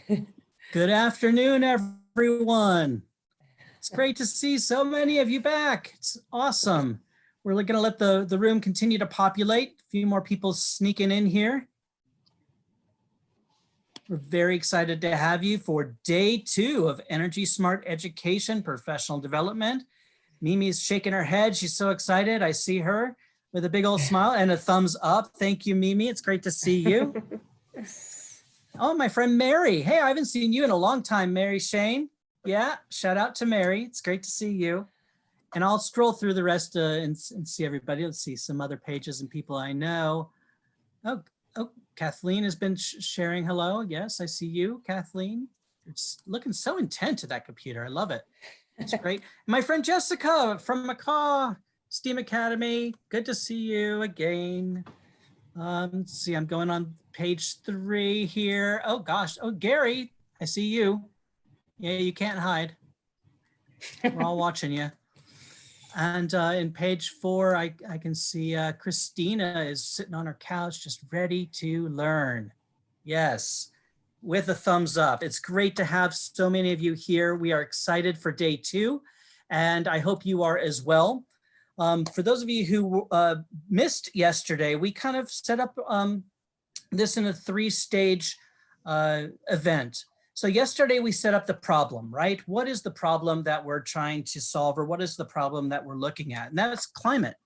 Good afternoon, everyone. It's great to see so many of you back. It's awesome. We're going to let the room continue to populate. A few more people sneaking in here. We're very excited to have you for day 2 of EnergySmart Education Professional Development. Mimi's shaking her head. She's so excited. I see her with a big old smile and a thumbs up. Thank you, Mimi. It's great to see you. Oh, my friend Mary. Hey, I haven't seen you in a long time, Mary Shane. Yeah, shout out to Mary. It's great to see you. And I'll scroll through the rest and see everybody. Let's see some other pages and people I know. Oh, Kathleen has been sharing hello. Yes, I see you, Kathleen. It's looking so intent to that computer. I love it. It's great. My friend Jessica from Macaw STEAM Academy. Good to see you again. Let's see, I'm going on page 3 here. Oh gosh, oh Gary, I see you. Yeah, you can't hide. We're all watching you. And in page 4, I can see Christina is sitting on her couch, just ready to learn. Yes, with a thumbs up. It's great to have so many of you here. We are excited for day 2, and I hope you are as well. For those of you who missed yesterday, we kind of set up this in a 3-stage event. So yesterday we set up the problem, right? What is the problem that we're trying to solve, or what is the problem that we're looking at? And that's climate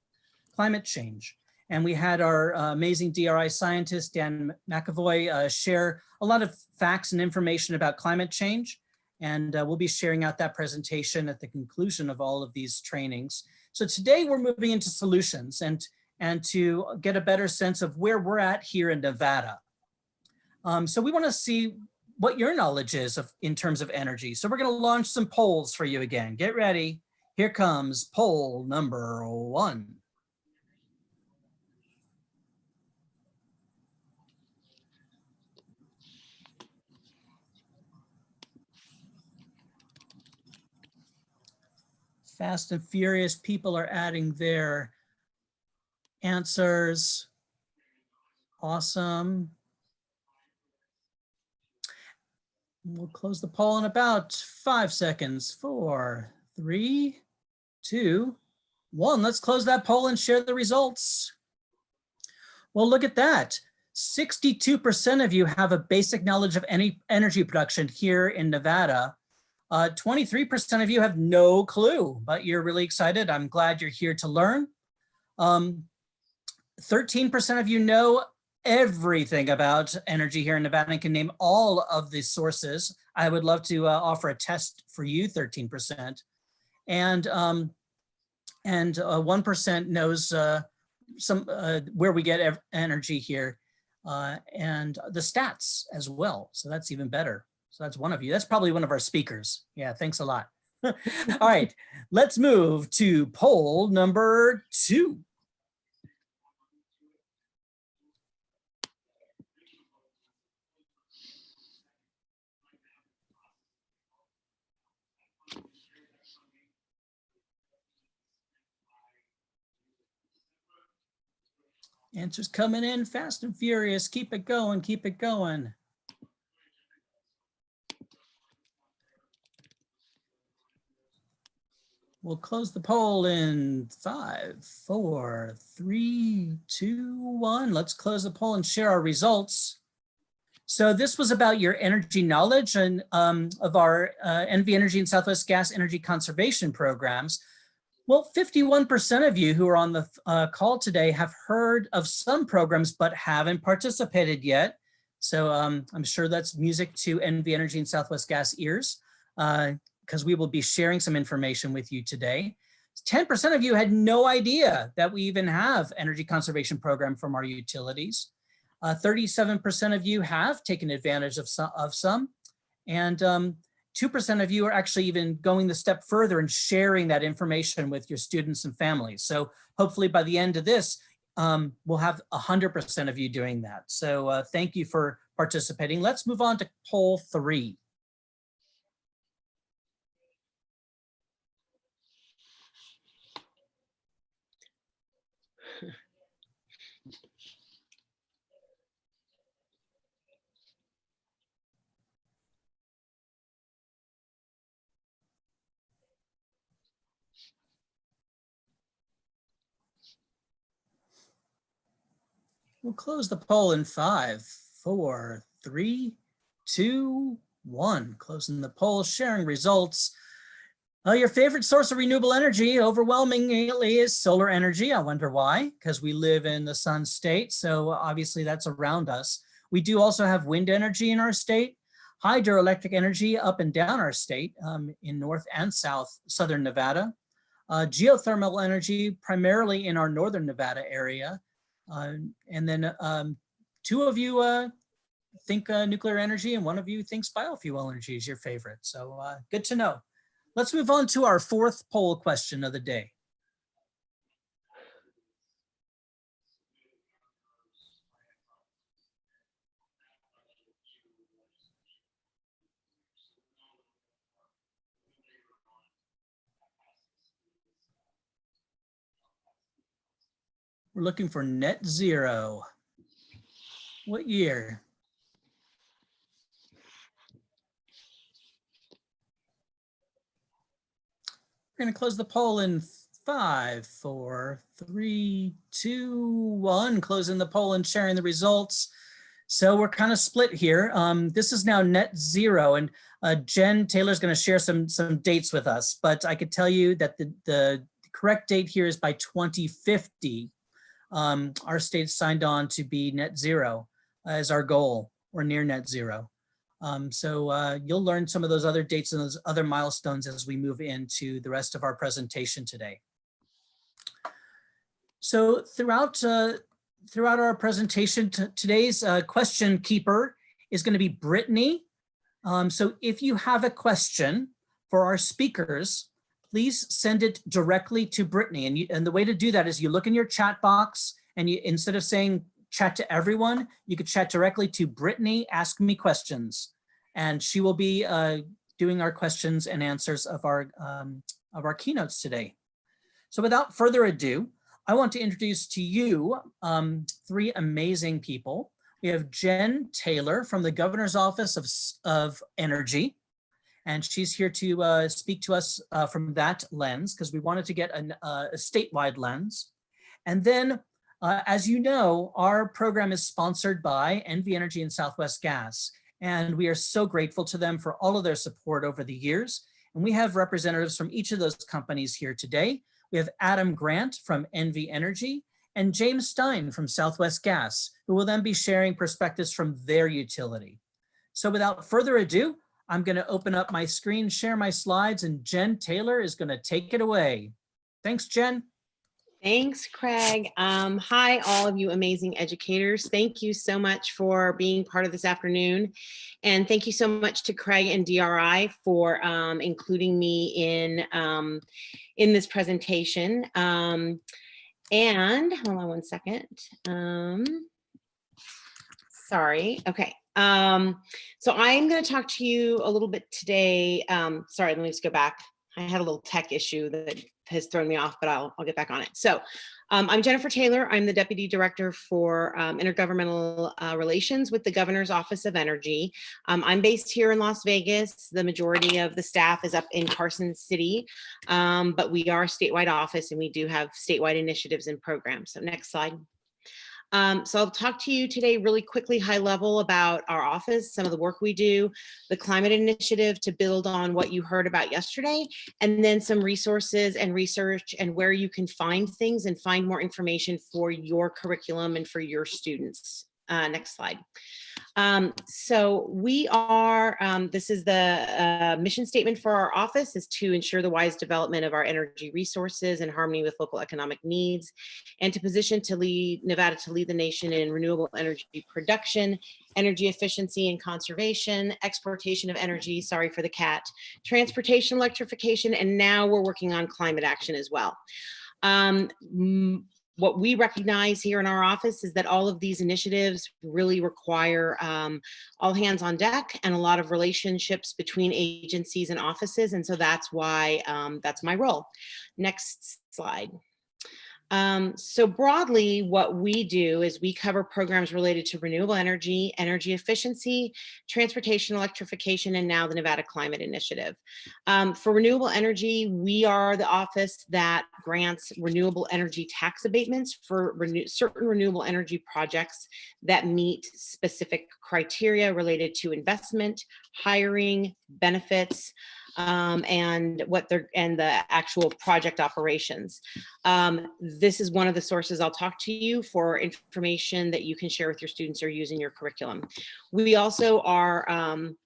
change. And we had our amazing DRI scientist, Dan McAvoy, share a lot of facts and information about climate change. And we'll be sharing out that presentation at the conclusion of all of these trainings. So today we're moving into solutions and to get a better sense of where we're at here in Nevada. So we want to see what your knowledge is in terms of energy. So we're going to launch some polls for you again. Get ready. Here comes poll number 1. Fast and furious people are adding their answers. Awesome. We'll close the poll in about 5 seconds. 4, 3, 2, 1. Let's close that poll and share the results. Well, look at that. 62% of you have a basic knowledge of any energy production here in Nevada. 23% of you have no clue, but you're really excited. I'm glad you're here to learn. 13% of you know everything about energy here in Nevada and can name all of the sources. I would love to offer a test for you, 13%. And 1% knows where we get energy here and the stats as well. So that's even better. So that's one of you. That's probably one of our speakers. Yeah, thanks a lot. All right, let's move to poll number 2. Answers coming in fast and furious. Keep it going, keep it going. We'll close the poll in 5, 4, 3, 2, 1. Let's close the poll and share our results. So this was about your energy knowledge and of our NV Energy and Southwest Gas Energy Conservation programs. Well, 51% of you who are on the call today have heard of some programs but haven't participated yet. So I'm sure that's music to NV Energy and Southwest Gas ears, because we will be sharing some information with you today. 10% of you had no idea that we even have energy conservation program from our utilities. 37% of you have taken advantage of some, and 2% of you are actually even going the step further and sharing that information with your students and families. So hopefully by the end of this, we'll have 100% of you doing that. So thank you for participating. Let's move on to poll 3. We'll close the poll in 5, 4, 3, 2, 1. Closing the poll, sharing results. Your favorite source of renewable energy overwhelmingly is solar energy. I wonder why, because we live in the sun state. So obviously that's around us. We do also have wind energy in our state, hydroelectric energy up and down our state in North and Southern Nevada, geothermal energy primarily in our Northern Nevada area. And then 2 of you think nuclear energy and 1 of you thinks biofuel energy is your favorite. So good to know. Let's move on to our 4th poll question of the day. We're looking for net zero. What year? We're going to close the poll in 5, 4, 3, 2, 1. Closing the poll and sharing the results. So we're kind of split here. This is now net zero, and Jen Taylor is going to share some dates with us. But I could tell you that the correct date here is by 2050. Our state signed on to be net zero as our goal, or near net zero. So you'll learn some of those other dates and those other milestones as we move into the rest of our presentation today. So throughout our presentation, today's question keeper is going to be Brittany. So if you have a question for our speakers, please send it directly to Brittany. And the way to do that is you look in your chat box, and instead of saying chat to everyone, you could chat directly to Brittany, ask me questions, and she will be doing our questions and answers of our keynotes today. So without further ado, I want to introduce to you 3 amazing people. We have Jen Taylor from the Governor's Office of Energy, and she's here to speak to us from that lens, because we wanted to get a statewide lens. And then, as you know, our program is sponsored by NV Energy and Southwest Gas, and we are so grateful to them for all of their support over the years. And we have representatives from each of those companies here today. We have Adam Grant from NV Energy and James Stein from Southwest Gas, who will then be sharing perspectives from their utility. So without further ado, I'm going to open up my screen, share my slides, and Jen Taylor is going to take it away. Thanks, Jen. Thanks, Craig. Hi, all of you amazing educators. Thank you so much for being part of this afternoon. And thank you so much to Craig and DRI for including me in this presentation. And hold on one second. Sorry. Okay. So I'm going to talk to you a little bit today. Sorry, let me just go back. I had a little tech issue that has thrown me off, but I'll get back on it. So I'm Jennifer Taylor. I'm the Deputy Director for Intergovernmental Relations with the Governor's Office of Energy. I'm based here in Las Vegas. The majority of the staff is up in Carson City, but we are a statewide office and we do have statewide initiatives and programs. So next slide. So I'll talk to you today really quickly, high level, about our office, some of the work we do, the climate initiative to build on what you heard about yesterday, and then some resources and research and where you can find things and find more information for your curriculum and for your students. Next slide. So we are, this is the mission statement for our office, is to ensure the wise development of our energy resources in harmony with local economic needs, and to position to lead Nevada to lead the nation in renewable energy production, energy efficiency and conservation, exportation of energy, sorry for the cat, transportation electrification, and now we're working on climate action as well. What we recognize here in our office is that all of these initiatives really require all hands on deck and a lot of relationships between agencies and offices. And so that's why that's my role. Next slide. So broadly, what we do is we cover programs related to renewable energy, energy efficiency, transportation electrification, and now the Nevada Climate Initiative. For renewable energy, we are the office that grants renewable energy tax abatements for certain renewable energy projects that meet specific criteria related to investment, hiring, benefits, and the actual project operations. This is one of the sources I'll talk to you for information that you can share with your students or use in your curriculum. We also are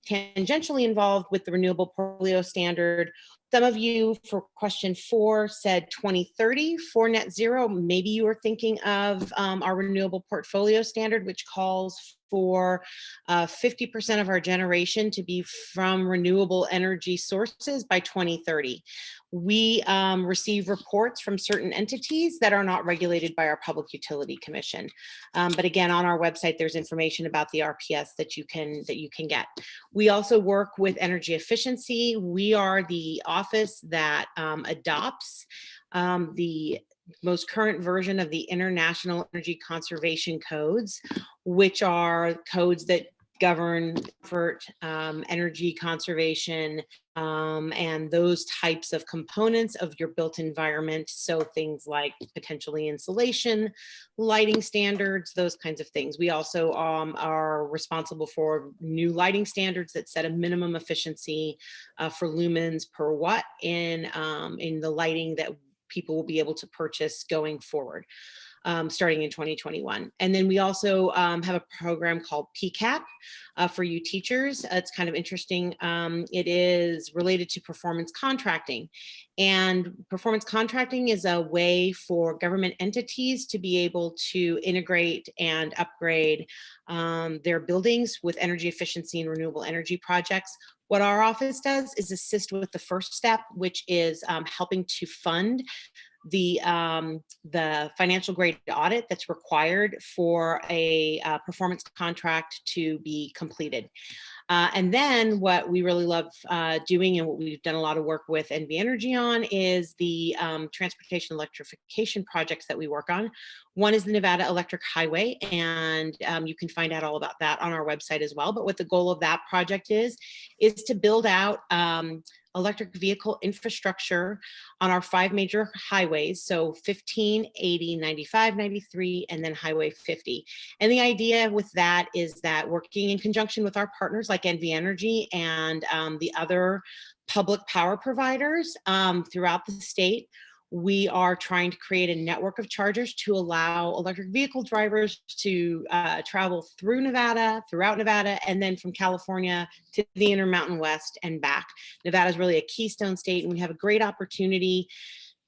tangentially involved with the Renewable Portfolio Standard. Some of you for question 4 said 2030 for net zero. Maybe you are thinking of our Renewable Portfolio Standard, which calls for 50% of our generation to be from renewable energy sources by 2030. We receive reports from certain entities that are not regulated by our Public Utility Commission. But again, on our website, there's information about the RPS that you can get. We also work with energy efficiency. We are the office that adopts the most current version of the International Energy Conservation Codes, which are codes that govern for energy conservation and those types of components of your built environment. So things like potentially insulation, lighting standards, those kinds of things. We also are responsible for new lighting standards that set a minimum efficiency for lumens per watt in the lighting that people will be able to purchase going forward. Starting in 2021. And then we also have a program called PCAP for you teachers. It's kind of interesting. It is related to performance contracting. And performance contracting is a way for government entities to be able to integrate and upgrade their buildings with energy efficiency and renewable energy projects. What our office does is assist with the first step, which is helping to fund the financial grade audit that's required for a performance contract to be completed. And then what we really love doing and what we've done a lot of work with NV Energy on is the transportation electrification projects that we work on. One is the Nevada Electric Highway, and you can find out all about that on our website as well. But what the goal of that project is to build out electric vehicle infrastructure on our 5 major highways, so 15, 80, 95, 93, and then Highway 50. And the idea with that is that working in conjunction with our partners like NV Energy and the other public power providers throughout the state, we are trying to create a network of chargers to allow electric vehicle drivers to travel throughout Nevada, and then from California to the Intermountain West and back. Nevada is really a keystone state, and we have a great opportunity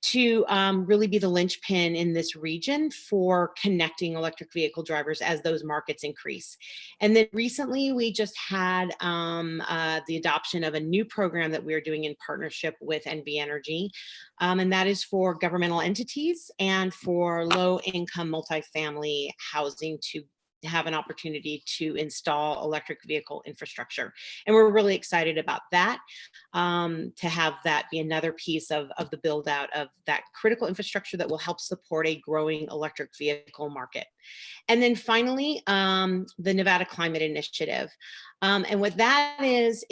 to really be the linchpin in this region for connecting electric vehicle drivers as those markets increase. And then recently we just had the adoption of a new program that we're doing in partnership with NV Energy. And that is for governmental entities and for low-income multifamily housing to have an opportunity to install electric vehicle infrastructure. And we're really excited about that, to have that be another piece of the build out of that critical infrastructure that will help support a growing electric vehicle market. And then finally, the Nevada Climate Initiative. And what that is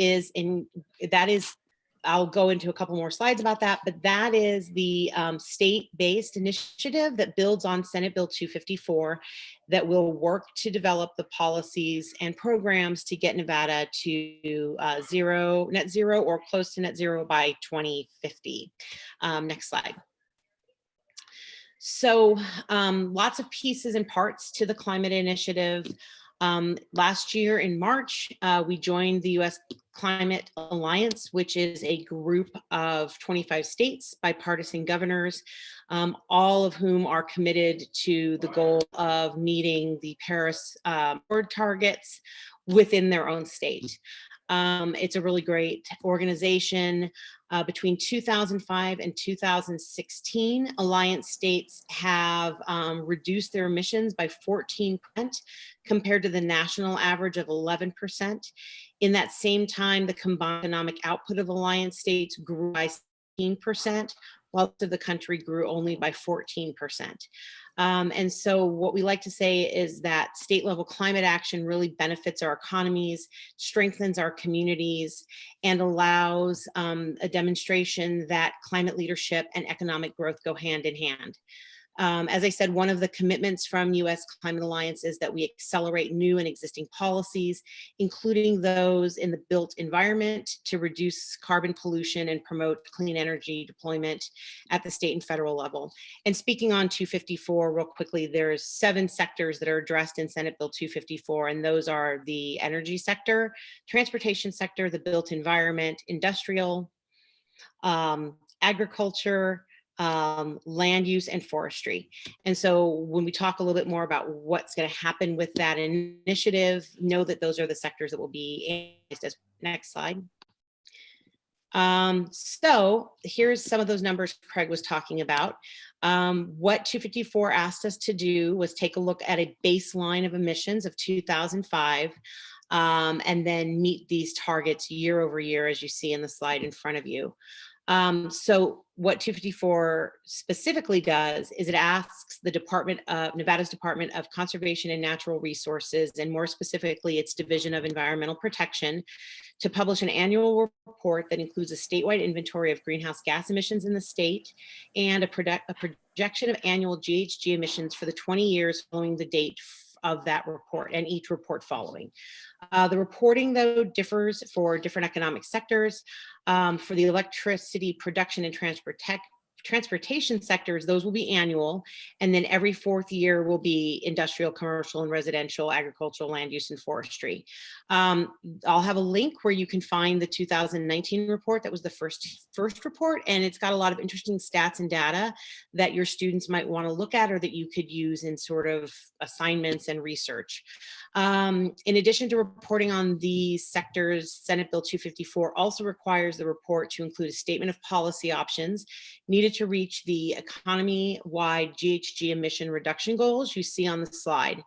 I'll go into a couple more slides about that, but that is the state-based initiative that builds on Senate Bill 254 that will work to develop the policies and programs to get Nevada to net zero or close to net zero by 2050. Next slide. So lots of pieces and parts to the climate initiative. Last year in March, we joined the U.S. Climate Alliance, which is a group of 25 states, bipartisan governors, all of whom are committed to the goal of meeting the Paris Accord targets within their own state. It's a really great organization. Between 2005 and 2016, Alliance states have reduced their emissions by 14% compared to the national average of 11%. In that same time, the combined economic output of Alliance states grew by 16%, while the rest of the country grew only by 14%. And so what we like to say is that state level climate action really benefits our economies, strengthens our communities, and allows a demonstration that climate leadership and economic growth go hand in hand. As I said, one of the commitments from U.S. Climate Alliance is that we accelerate new and existing policies, including those in the built environment, to reduce carbon pollution and promote clean energy deployment at the state and federal level. And speaking on 254 real quickly, there's 7 sectors that are addressed in Senate Bill 254, and those are the energy sector, transportation sector, the built environment, industrial, agriculture, land use, and forestry. And so when we talk a little bit more about what's going to happen with that initiative, know that those are the sectors that will be analyzed. Next slide. So here's some of those numbers Craig was talking about. What 254 asked us to do was take a look at a baseline of emissions of 2005, and then meet these targets year over year, as you see in the slide in front of you. So what 254 specifically does is it asks the Nevada's Department of Conservation and Natural Resources, and more specifically its Division of Environmental Protection, to publish an annual report that includes a statewide inventory of greenhouse gas emissions in the state and a projection of annual GHG emissions for the 20 years following the date of that report, and each report following. The reporting, though, differs for different economic sectors. For the electricity production and transportation sectors, those will be annual, and then every 4th year will be industrial, commercial, and residential, agricultural, land use, and forestry. I'll have a link where you can find the 2019 report. That was the first report, and it's got a lot of interesting stats and data that your students might want to look at, or that you could use in sort of assignments and research. In addition to reporting on these sectors, Senate Bill 254 also requires the report to include a statement of policy options needed to reach the economy-wide GHG emission reduction goals you see on the slide.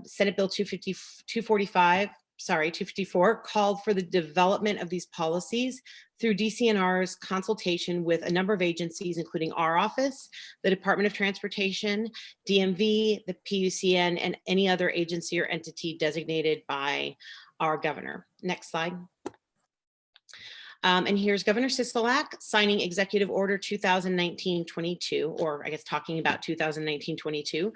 Senate Bill 254 called for the development of these policies through DCNR's consultation with a number of agencies, including our office, the Department of Transportation, DMV, the PUCN, and any other agency or entity designated by our governor. Next slide. And here's Governor Sisolak signing Executive Order 2019-22, or I guess talking about 2019-22.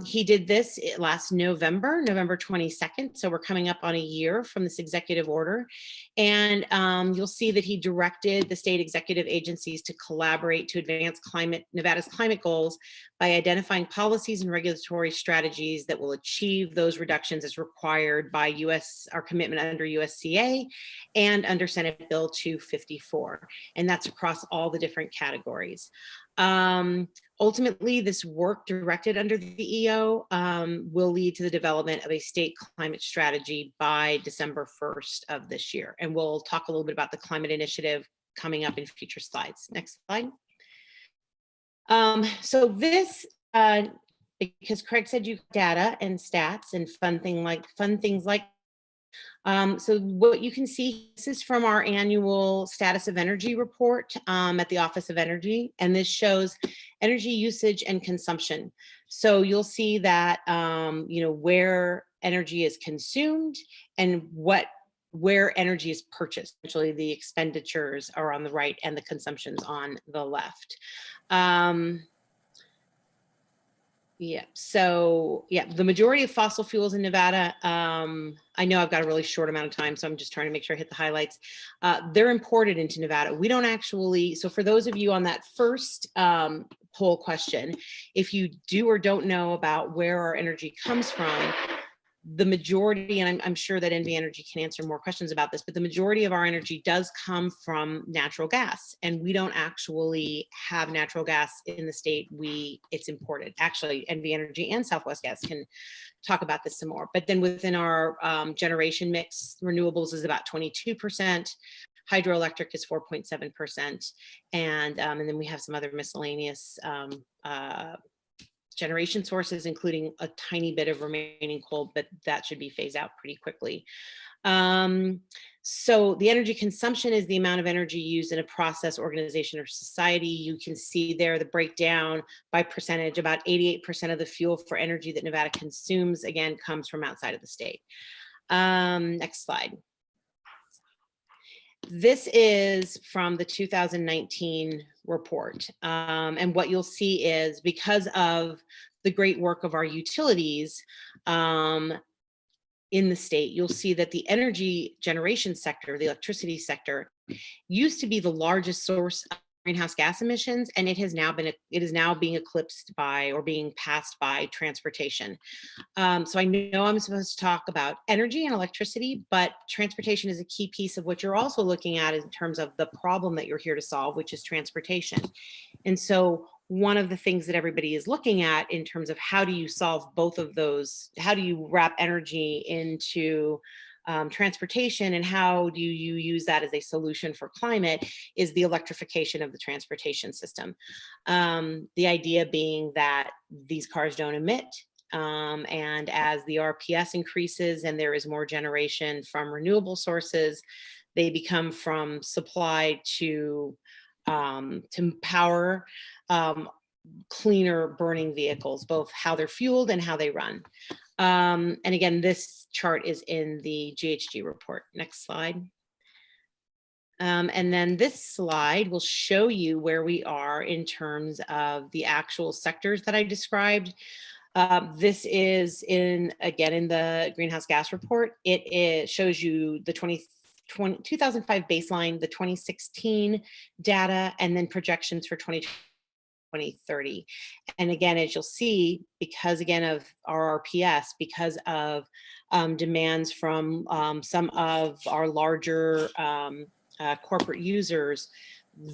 He did this last November 22nd. So we're coming up on a year from this executive order. And you'll see that he directed the state executive agencies to collaborate to advance Nevada's climate goals by identifying policies and regulatory strategies that will achieve those reductions as required by our commitment under USCA and under Senate Bill 254. And that's across all the different categories. Ultimately, this work directed under the EO will lead to the development of a state climate strategy by December 1st of this year. And we'll talk a little bit about the climate initiative coming up in future slides. Next slide. So this, because Craig said you data and stats and fun things like so what you can see, this is from our annual status of energy report at the Office of Energy, and this shows energy usage and consumption. So you'll see that where energy is consumed and where energy is purchased. Actually, the expenditures are on the right and the consumption's on the left. So the majority of fossil fuels in Nevada, I know I've got a really short amount of time, so I'm just trying to make sure I hit the highlights. They're imported into Nevada. We don't actually, so for those of you on that first poll question, if you do or don't know about where our energy comes from, the majority, and I'm sure that NV Energy can answer more questions about this, but the majority of our energy does come from natural gas, and we don't actually have natural gas in the state. It's imported. Actually, NV Energy and Southwest Gas can talk about this some more. But then within our generation mix, renewables is about 22%. Hydroelectric is 4.7%, and then we have some other miscellaneous generation sources, including a tiny bit of remaining coal, but that should be phased out pretty quickly. So the energy consumption is the amount of energy used in a process, organization, or society. You can see there the breakdown by percentage. About 88% of the fuel for energy that Nevada consumes, again, comes from outside of the state. Next slide. This is from the 2019 report. And what you'll see is, because of the great work of our utilities, in the state, you'll see that the energy generation sector, the electricity sector, used to be the largest source of greenhouse gas emissions, and it is now being eclipsed by, or being passed by, transportation. So I know I'm supposed to talk about energy and electricity, but transportation is a key piece of what you're also looking at in terms of the problem that you're here to solve, which is transportation. And so one of the things that everybody is looking at in terms of how do you solve both of those, how do you wrap energy into transportation, and how do you use that as a solution for climate, is the electrification of the transportation system. The idea being that these cars don't emit, and as the RPS increases and there is more generation from renewable sources, they become from supply to power cleaner burning vehicles, both how they're fueled and how they run. And again, this chart is in the GHG report. Next slide. And then this slide will show you where we are in terms of the actual sectors that I described. This is again in the greenhouse gas report. It shows you the 2005 baseline, the 2016 data, and then projections for 2030. And again, as you'll see, because again of our RPS, because of demands from some of our larger corporate users,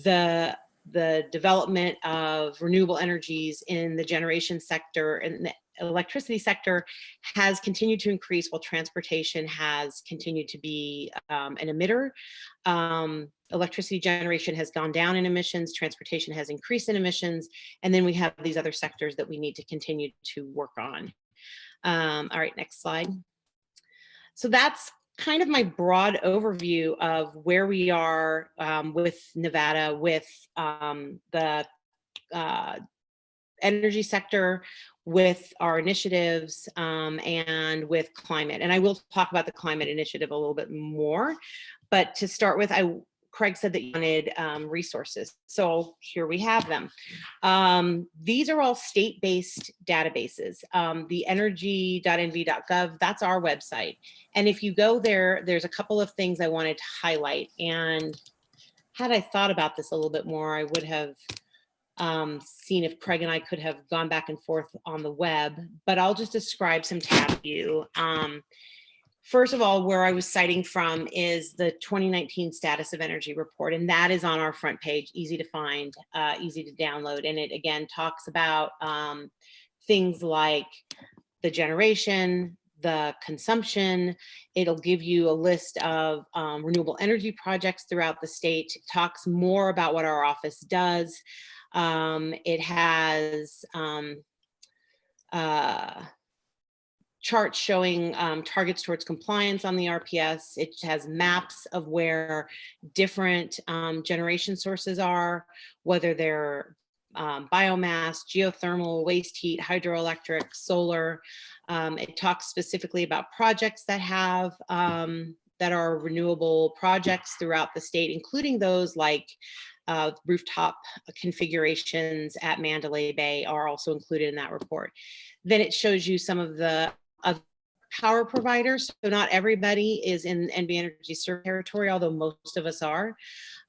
the development of renewable energies in the generation sector and the electricity sector has continued to increase, while transportation has continued to be an emitter. Electricity generation has gone down in emissions, transportation has increased in emissions, and then we have these other sectors that we need to continue to work on. All right, next slide. So that's kind of my broad overview of where we are with Nevada, with the energy sector, with our initiatives, and with climate. And I will talk about the climate initiative a little bit more. But to start with, Craig said that you wanted resources. So here we have them. These are all state-based databases. The energy.nv.gov, that's our website. And if you go there, there's a couple of things I wanted to highlight. And had I thought about this a little bit more, I would have seen if Craig and I could have gone back and forth on the web, but I'll just describe some tab view. First of all, where I was citing from is the 2019 Status of Energy Report, and that is on our front page, easy to find, easy to download. And it again talks about things like the generation, the consumption. It'll give you a list of renewable energy projects throughout the state. It talks more about what our office does. It has charts showing targets towards compliance on the RPS. It has maps of where different generation sources are, whether they're biomass, geothermal, waste heat, hydroelectric, solar. It talks specifically about projects that have that are renewable projects throughout the state, including those like rooftop configurations at Mandalay Bay are also included in that report. Then it shows you some of the power providers. So not everybody is in NV Energy served territory, although most of us are.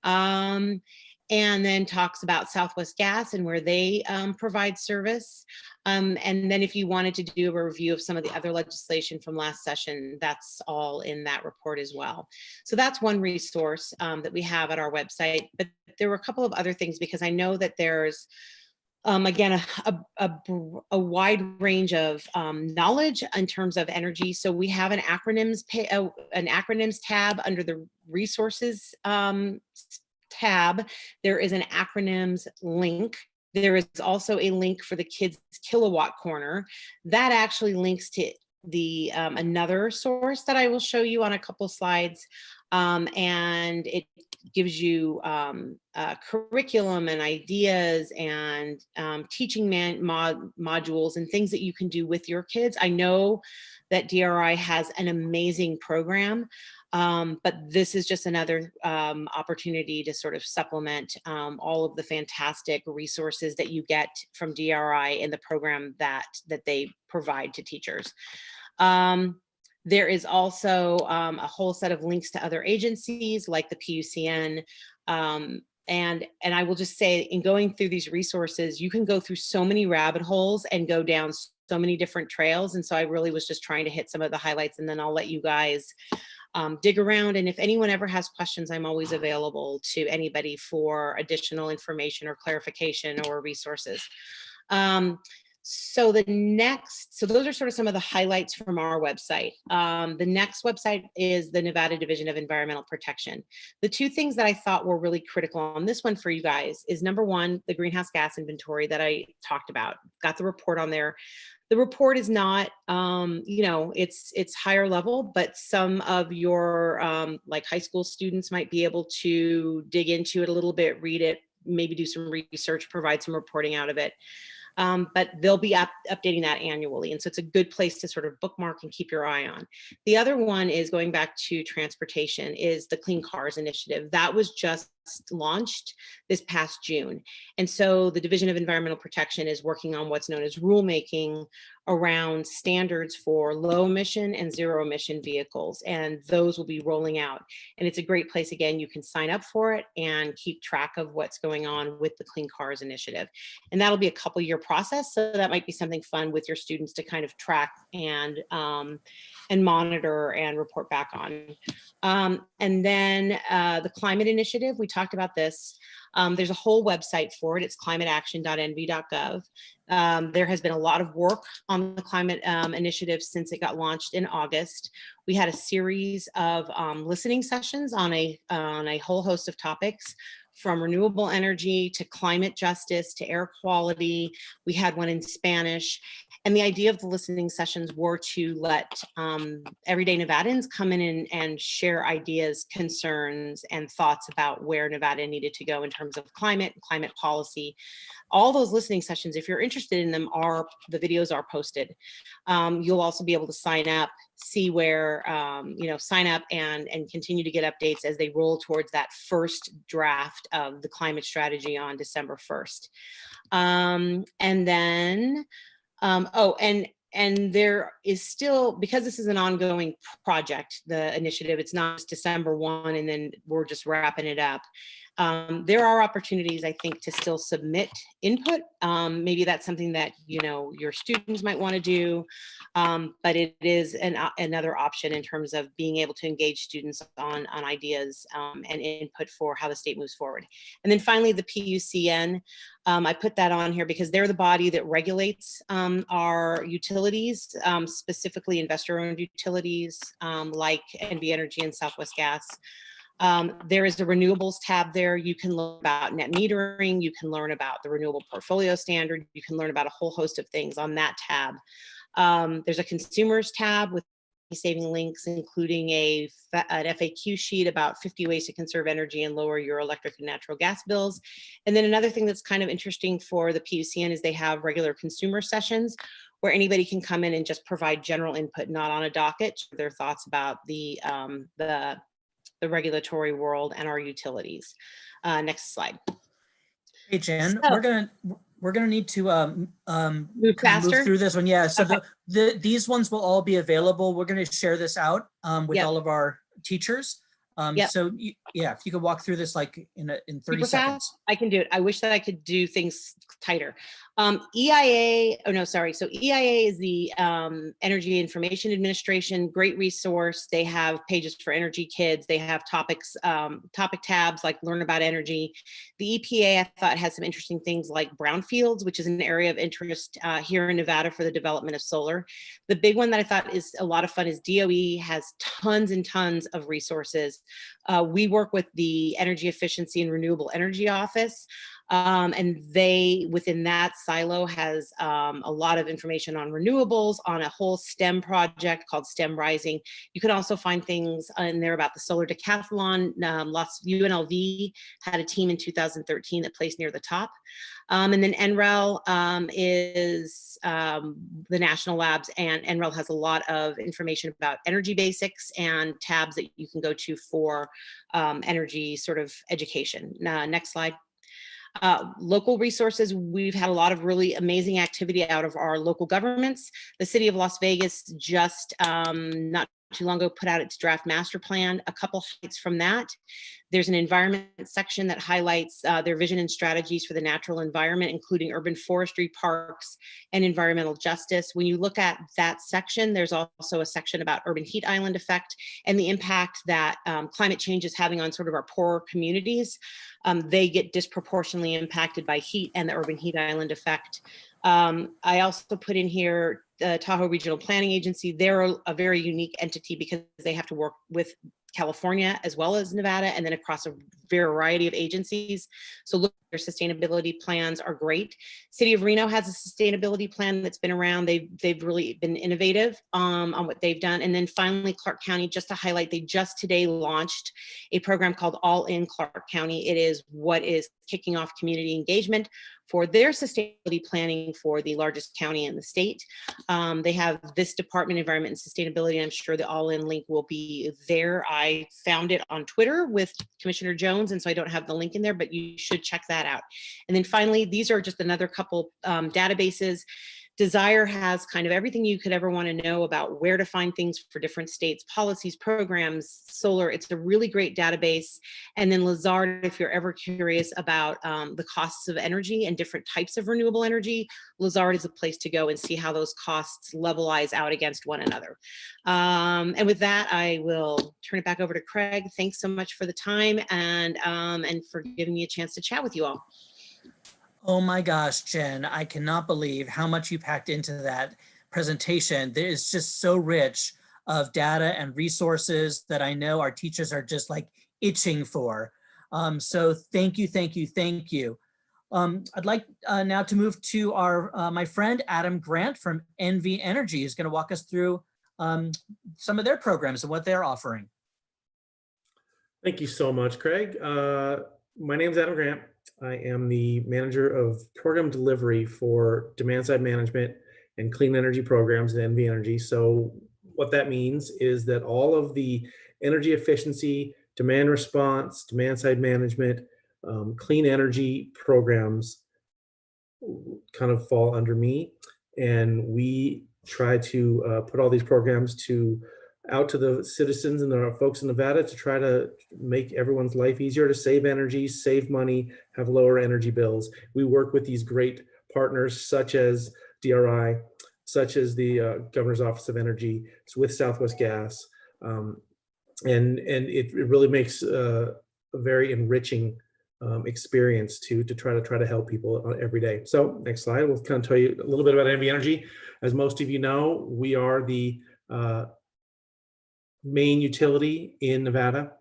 And then talks about Southwest Gas and where they provide service. And then if you wanted to do a review of some of the other legislation from last session, that's all in that report as well. So that's one resource that we have at our website. But there were a couple of other things, because I know that there's again, a wide range of knowledge in terms of energy. So we have an acronyms tab under the resources tab. There is an acronyms link There is also a link for the Kids Kilowatt Corner. That actually links to the another source that I will show you on a couple slides. And it gives you curriculum and ideas and teaching modules and things that you can do with your kids. I know that DRI has an amazing program, but this is just another opportunity to sort of supplement all of the fantastic resources that you get from DRI in the program that they provide to teachers. There is also a whole set of links to other agencies like the PUCN. And I will just say, in going through these resources, you can go through so many rabbit holes and go down so many different trails. And so I really was just trying to hit some of the highlights, and then I'll let you guys dig around. And if anyone ever has questions, I'm always available to anybody for additional information or clarification or resources. So those are sort of some of the highlights from our website. The next website is the Nevada Division of Environmental Protection. The two things that I thought were really critical on this one for you guys is, number one, the greenhouse gas inventory that I talked about. Got the report on there. The report is not, it's higher level, but some of your like high school students might be able to dig into it a little bit, read it, maybe do some research, provide some reporting out of it. But they'll be updating that annually. And so it's a good place to sort of bookmark and keep your eye on. The other one is, going back to transportation, is the Clean Cars Initiative. That was just launched this past June. And so the Division of Environmental Protection is working on what's known as rulemaking around standards for low emission and zero emission vehicles. And those will be rolling out. And it's a great place. Again, you can sign up for it and keep track of what's going on with the Clean Cars Initiative. And that'll be a couple-year process. So that might be something fun with your students to kind of track and monitor and report back on. And then the Climate Initiative, we talked about this. There's a whole website for it. It's climateaction.nv.gov. There has been a lot of work on the climate initiative since it got launched in August. We had a series of listening sessions on a whole host of topics, from renewable energy to climate justice to air quality. We had one in Spanish. And the idea of the listening sessions were to let everyday Nevadans come in and share ideas, concerns, and thoughts about where Nevada needed to go in terms of climate policy. All those listening sessions, if you're interested in them, the videos are posted. You'll also be able to sign up, see where, sign up and continue to get updates as they roll towards that first draft of the climate strategy on December 1st. And then, and there is still, because this is an ongoing project, the initiative, it's not just December 1 and then we're just wrapping it up. There are opportunities, I think, to still submit input. Maybe that's something that, your students might want to do, but it is another option in terms of being able to engage students on ideas and input for how the state moves forward. And then finally, the PUCN. I put that on here because they're the body that regulates our utilities, specifically investor-owned utilities like NV Energy and Southwest Gas. There is the renewables tab there. You can learn about net metering. You can learn about the renewable portfolio standard. You can learn about a whole host of things on that tab. There's a consumers tab with saving links, including an FAQ sheet about 50 ways to conserve energy and lower your electric and natural gas bills. And then another thing that's kind of interesting for the PUCN is they have regular consumer sessions where anybody can come in and just provide general input, not on a docket, their thoughts about the regulatory world and our utilities. Next slide. Hey, Jen, So, we're gonna need to move faster. move through this one. Yeah. So Okay. these ones will all be available. We're gonna share this out with Yep. all of our teachers. Yep. So if you could walk through this like in 30 Super seconds. fast? I can do it. I wish that I could do things tighter. EIA, So EIA is the Energy Information Administration, great resource. They have pages for energy kids. They have topic tabs like learn about energy. The EPA, I thought, has some interesting things like brownfields, which is an area of interest here in Nevada for the development of solar. The big one that I thought is a lot of fun is DOE has tons and tons of resources. We work with the Energy Efficiency and Renewable Energy Office. And they, within that silo, has a lot of information on renewables, on a whole STEM project called STEM Rising. You can also find things in there about the solar decathlon. UNLV had a team in 2013 that placed near the top. And then NREL is the national labs, and NREL has a lot of information about energy basics and tabs that you can go to for energy sort of education. Next slide. Local resources, we've had a lot of really amazing activity out of our local governments. The city of Las Vegas just not too long ago put out its draft master plan. A couple highlights from that: there's an environment section that highlights their vision and strategies for the natural environment, including urban forestry, parks, and environmental justice. When you look at that section, there's also a section about urban heat island effect and the impact that climate change is having on sort of our poorer communities. They get disproportionately impacted by heat and the urban heat island effect. I also put in here the Tahoe Regional Planning Agency. They're a very unique entity because they have to work with California as well as Nevada, and then across a variety of agencies. So look, their sustainability plans are great. City of Reno has a sustainability plan that's been around. They've really been innovative on what they've done. And then finally, Clark County, just to highlight, they just today launched a program called All in Clark County. It is what is kicking off community engagement for their sustainability planning for the largest county in the state. They have this department, Environment and Sustainability. I'm sure the All In link will be there. I found it on Twitter with Commissioner Jones, and so I don't have the link in there, but you should check that out. And then finally, these are just another couple databases. Desire has kind of everything you could ever want to know about where to find things for different states, policies, programs, solar. It's a really great database. And then Lazard, if you're ever curious about the costs of energy and different types of renewable energy, Lazard is a place to go and see how those costs levelize out against one another. And with that, I will turn it back over to Craig. Thanks so much for the time and for giving me a chance to chat with you all. Oh my gosh, Jen, I cannot believe how much you packed into that presentation. There is just so rich of data and resources that I know our teachers are just like itching for. So thank you, thank you, thank you. I'd like now to move to our my friend Adam Grant from NV Energy, who's going to walk us through some of their programs and what they're offering. Thank you so much, Craig. My name is Adam Grant. I am the manager of program delivery for demand side management and clean energy programs at NV Energy. So what that means is that all of the energy efficiency, demand response, demand side management, clean energy programs kind of fall under me. And we try to put all these programs out to the citizens and the folks in Nevada to try to make everyone's life easier, to save energy, save money, have lower energy bills. We work with these great partners such as DRI, such as the Governor's Office of Energy, with Southwest Gas. And it really makes a very enriching experience to try to help people every day. So next slide, we'll kind of tell you a little bit about NV Energy. As most of you know, we are the main utility in Nevada.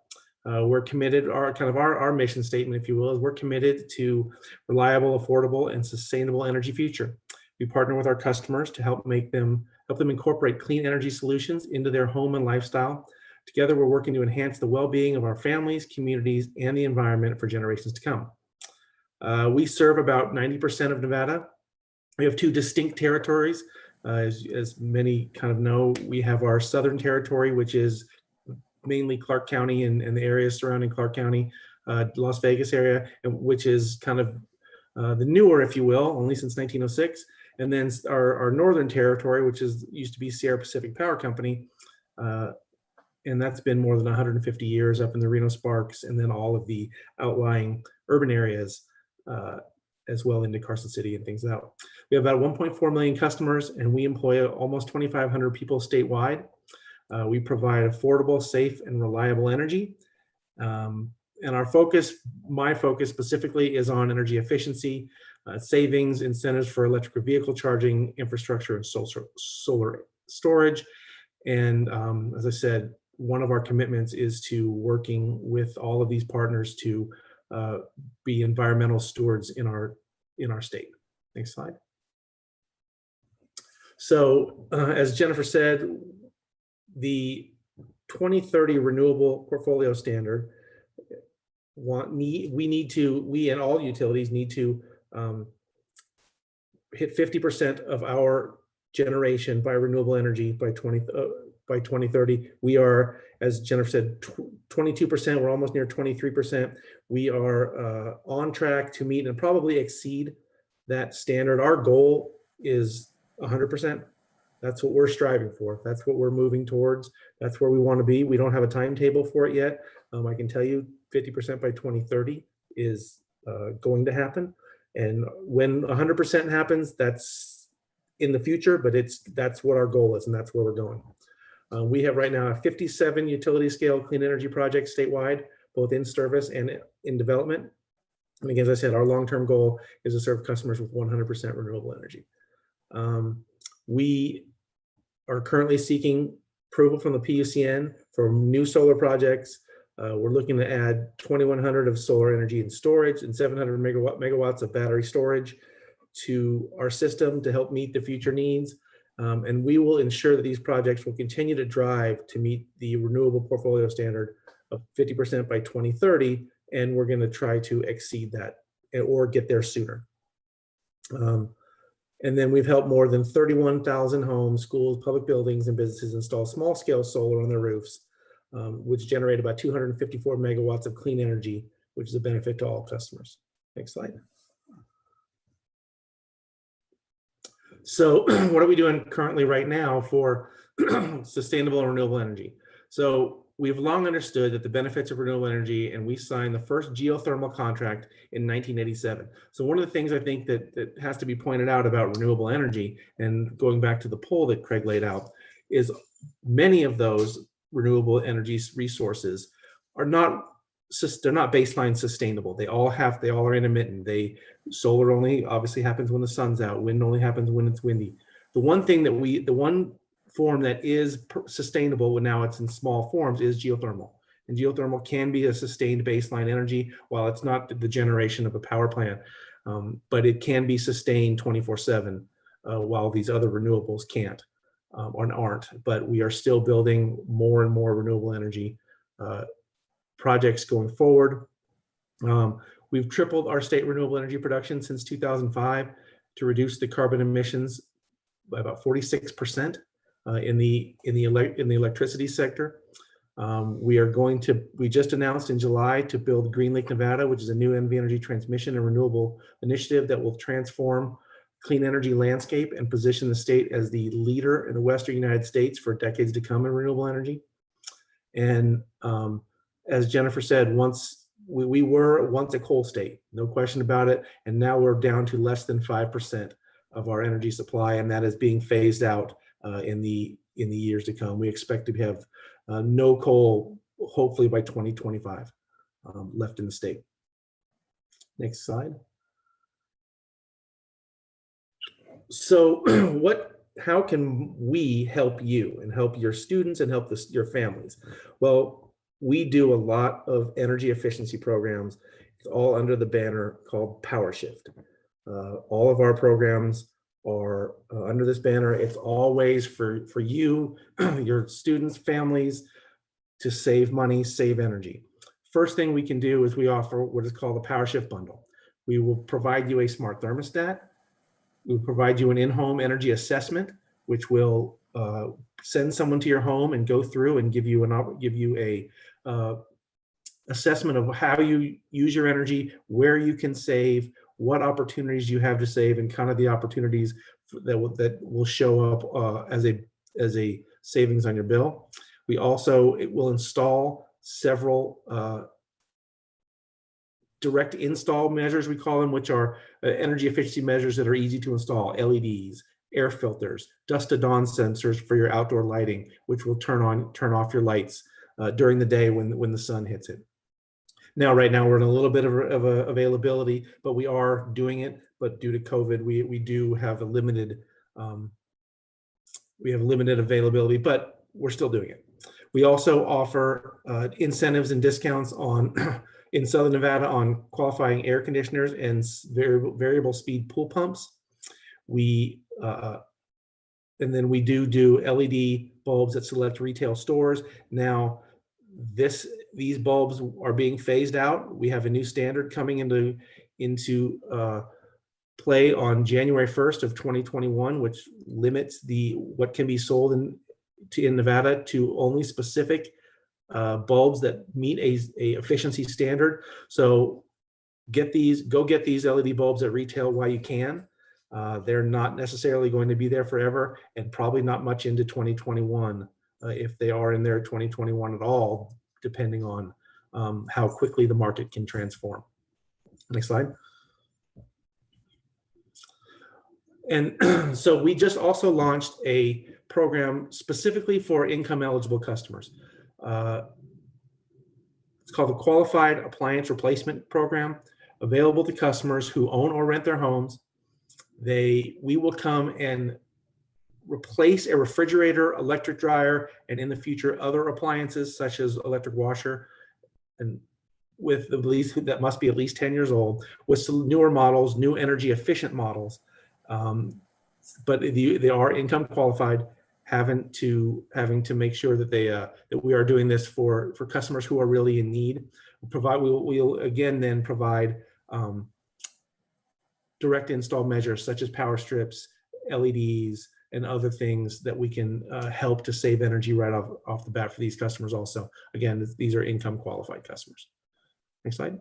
We're committed, our mission statement, if you will, is we're committed to reliable, affordable, and sustainable energy future. We partner with our customers to help them incorporate clean energy solutions into their home and lifestyle. Together, we're working to enhance the well-being of our families, communities, and the environment for generations to come. We serve about 90% of Nevada. We have two distinct territories. As many kind of know, we have our southern territory, which is mainly Clark County and the areas surrounding Clark County, Las Vegas area, which is kind of the newer, if you will, only since 1906. And then our northern territory, which used to be Sierra Pacific Power Company, and that's been more than 150 years up in the Reno Sparks, and then all of the outlying urban areas as well into Carson City and things out. We have about 1.4 million customers, and we employ almost 2,500 people statewide. We provide affordable, safe, and reliable energy. And my focus specifically is on energy efficiency, savings, incentives for electric vehicle charging, infrastructure, and solar storage. And as I said, one of our commitments is to working with all of these partners to be environmental stewards in our state. Next slide. So as Jennifer said, the 2030 renewable portfolio standard, we and all utilities need to hit 50% of our generation by renewable energy by 2030. We are, as Jennifer said, 22%. We're almost near 23%. We are on track to meet and probably exceed that standard. Our goal is 100%. That's what we're striving for. That's what we're moving towards. That's where we want to be. We don't have a timetable for it yet. I can tell you 50% by 2030 is going to happen. And when 100% happens, that's in the future, but that's what our goal is, and that's where we're going. We have right now 57 utility scale clean energy projects statewide, both in service and in development. And again, as I said, our long-term goal is to serve customers with 100% renewable energy. We are currently seeking approval from the PUCN for new solar projects. We're looking to add 2,100 of solar energy and storage and 700 megawatts of battery storage to our system to help meet the future needs. And we will ensure that these projects will continue to drive to meet the renewable portfolio standard of 50% by 2030. And we're going to try to exceed that or get there sooner. And then we've helped more than 31,000 homes, schools, public buildings, and businesses install small-scale solar on their roofs, which generate about 254 megawatts of clean energy, which is a benefit to all customers. Next slide. So what are we doing currently right now for sustainable and renewable energy? So we've long understood that the benefits of renewable energy, and we signed the first geothermal contract in 1987. So one of the things I think that has to be pointed out about renewable energy, and going back to the poll that Craig laid out, is many of those renewable energy resources are they're not baseline sustainable. They all are intermittent. Solar only obviously happens when the sun's out. Wind only happens when it's windy. The one form that is sustainable when now it's in small forms is geothermal. And geothermal can be a sustained baseline energy while it's not the generation of a power plant, but it can be sustained 24/7 while these other renewables can't or aren't. But we are still building more and more renewable energy projects going forward. We've tripled our state renewable energy production since 2005 to reduce the carbon emissions by about 46% in the electricity sector. We just announced in July to build Green Lake, Nevada, which is a new NV energy transmission and renewable initiative that will transform clean energy landscape and position the state as the leader in the Western United States for decades to come in renewable energy. And as Jennifer said, we were once a coal state, no question about it. And now we're down to less than 5% of our energy supply, and that is being phased out in the years to come. We expect to have no coal, hopefully by 2025, left in the state. Next slide. So how can we help you and help your students and help your families? Well, we do a lot of energy efficiency programs. It's all under the banner called Power Shift. All of our programs are under this banner. It's always for you, your students, families, to save money, save energy. First thing we can do is we offer what is called the Power Shift Bundle. We will provide you a smart thermostat. We'll provide you an in-home energy assessment, which will send someone to your home and go through and give you a assessment of how you use your energy, where you can save, what opportunities you have to save, and kind of the opportunities that will show up as a savings on your bill. It will install several direct install measures, we call them, which are energy efficiency measures that are easy to install: LEDs, air filters, dusk to dawn sensors for your outdoor lighting, which will turn off your lights during the day when the sun hits it. Now, right now, we're in a little bit of availability, but we are doing it. But due to COVID, we do have a limited availability, but we're still doing it. We also offer incentives and discounts on in Southern Nevada on qualifying air conditioners and variable speed pool pumps. We and then we do LED bulbs at select retail stores. Now, these bulbs are being phased out. We have a new standard coming into play on January 1st of 2021, which limits what can be sold in Nevada to only specific bulbs that meet a efficiency standard. So go get these LED bulbs at retail while you can. They're not necessarily going to be there forever, and probably not much into 2021, if they are in there 2021 at all, depending on how quickly the market can transform. Next slide. And so we just also launched a program specifically for income eligible customers. It's called the Qualified Appliance Replacement Program, available to customers who own or rent their homes. We will come and replace a refrigerator, electric dryer, and in the future, other appliances such as electric washer, and with the lease that must be at least 10 years old, with some newer models, new energy efficient models. But they are income qualified, having to make sure that that we are doing this for customers who are really in need. We'll again then provide direct install measures such as power strips, LEDs, and other things that we can help to save energy right off the bat for these customers also. Again, these are income qualified customers. Next slide.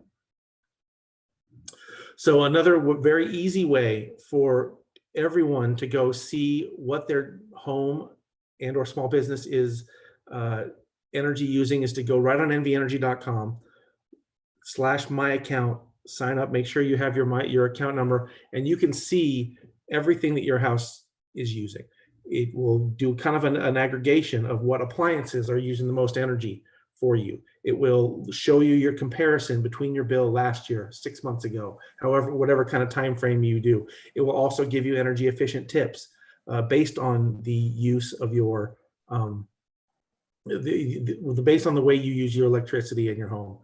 So another very easy way for everyone to go see what their home and or small business is energy using is to go right on nvenergy.com/myaccount, sign up, make sure you have your account number, and you can see everything that your house is using. It will do kind of an aggregation of what appliances are using the most energy for you. It will show you your comparison between your bill last year, 6 months ago, whatever kind of time frame you do. It will also give you energy efficient tips based on the use of your based on the way you use your electricity in your home.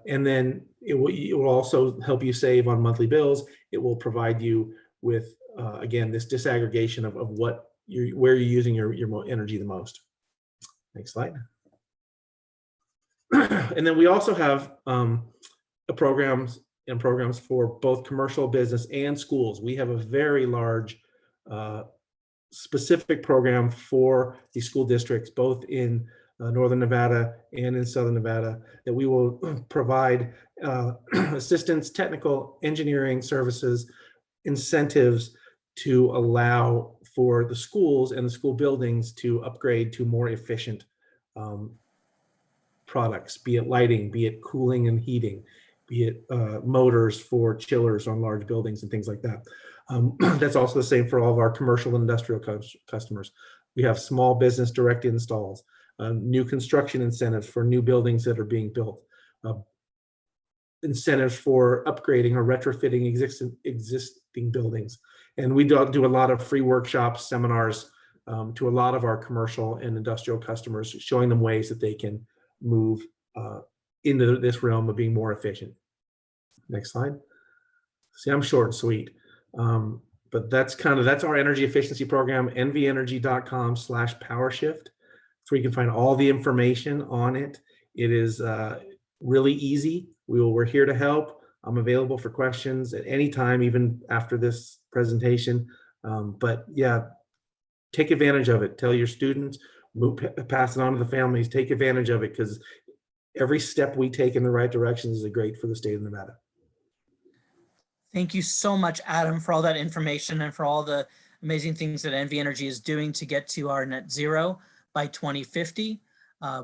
And then it will also help you save on monthly bills. It will provide you with again, this disaggregation of where you're using your energy the most. Next slide. And then we also have programs for both commercial business and schools. We have a very large specific program for the school districts, both in Northern Nevada and in Southern Nevada, that we will provide assistance, technical, engineering services, incentives to allow for the schools and the school buildings to upgrade to more efficient products, be it lighting, be it cooling and heating, be it motors for chillers on large buildings and things like that. That's also the same for all of our commercial and industrial customers. We have small business direct installs, new construction incentives for new buildings that are being built, incentives for upgrading or retrofitting existing buildings. And we do a lot of free workshops, seminars to a lot of our commercial and industrial customers, showing them ways that they can move into this realm of being more efficient. Next slide. See, I'm short and sweet, but that's our energy efficiency program, nvenergy.com/powershift. So you can find all the information on it. It is really easy. We're here to help. I'm available for questions at any time, even after this presentation. But yeah, take advantage of it. Tell your students, pass it on to the families, take advantage of it, because every step we take in the right direction is great for the state of Nevada. Thank you so much, Adam, for all that information and for all the amazing things that NV Energy is doing to get to our net zero by 2050.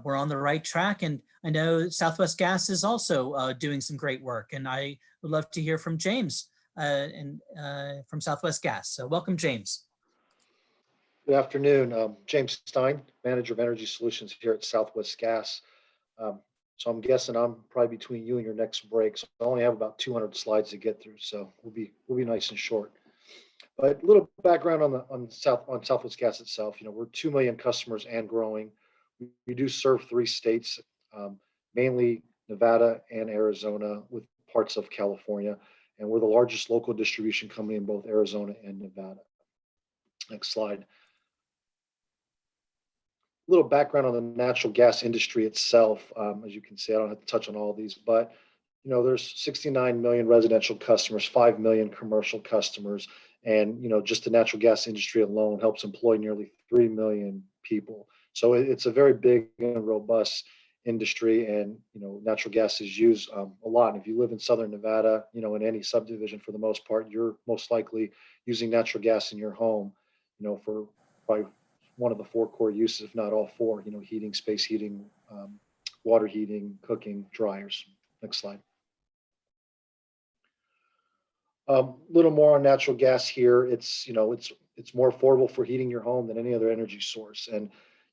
We're on the right track, and I know Southwest Gas is also doing some great work, and I would love to hear from James from Southwest Gas. So welcome, James. Good afternoon. James Stein, Manager of Energy Solutions here at Southwest Gas. So I'm guessing I'm probably between you and your next break. So I only have about 200 slides to get through, so we'll be nice and short. But a little background on Southwest Gas itself. You know, we're 2 million customers and growing. We do serve 3 states, mainly Nevada, and Arizona, with parts of California. And we're the largest local distribution company in both Arizona and Nevada. Next slide. A little background on the natural gas industry itself. As you can see, I don't have to touch on all of these, but there's 69 million residential customers, 5 million commercial customers, and just the natural gas industry alone helps employ nearly 3 million people. So it's a very big and robust industry, and natural gas is used a lot. And if you live in Southern Nevada, in any subdivision, for the most part, you're most likely using natural gas in your home, for probably one of the 4 core uses, if not all 4. Heating, space heating, water heating, cooking, dryers. Next slide. Little more on natural gas here. It's more affordable for heating your home than any other energy source, and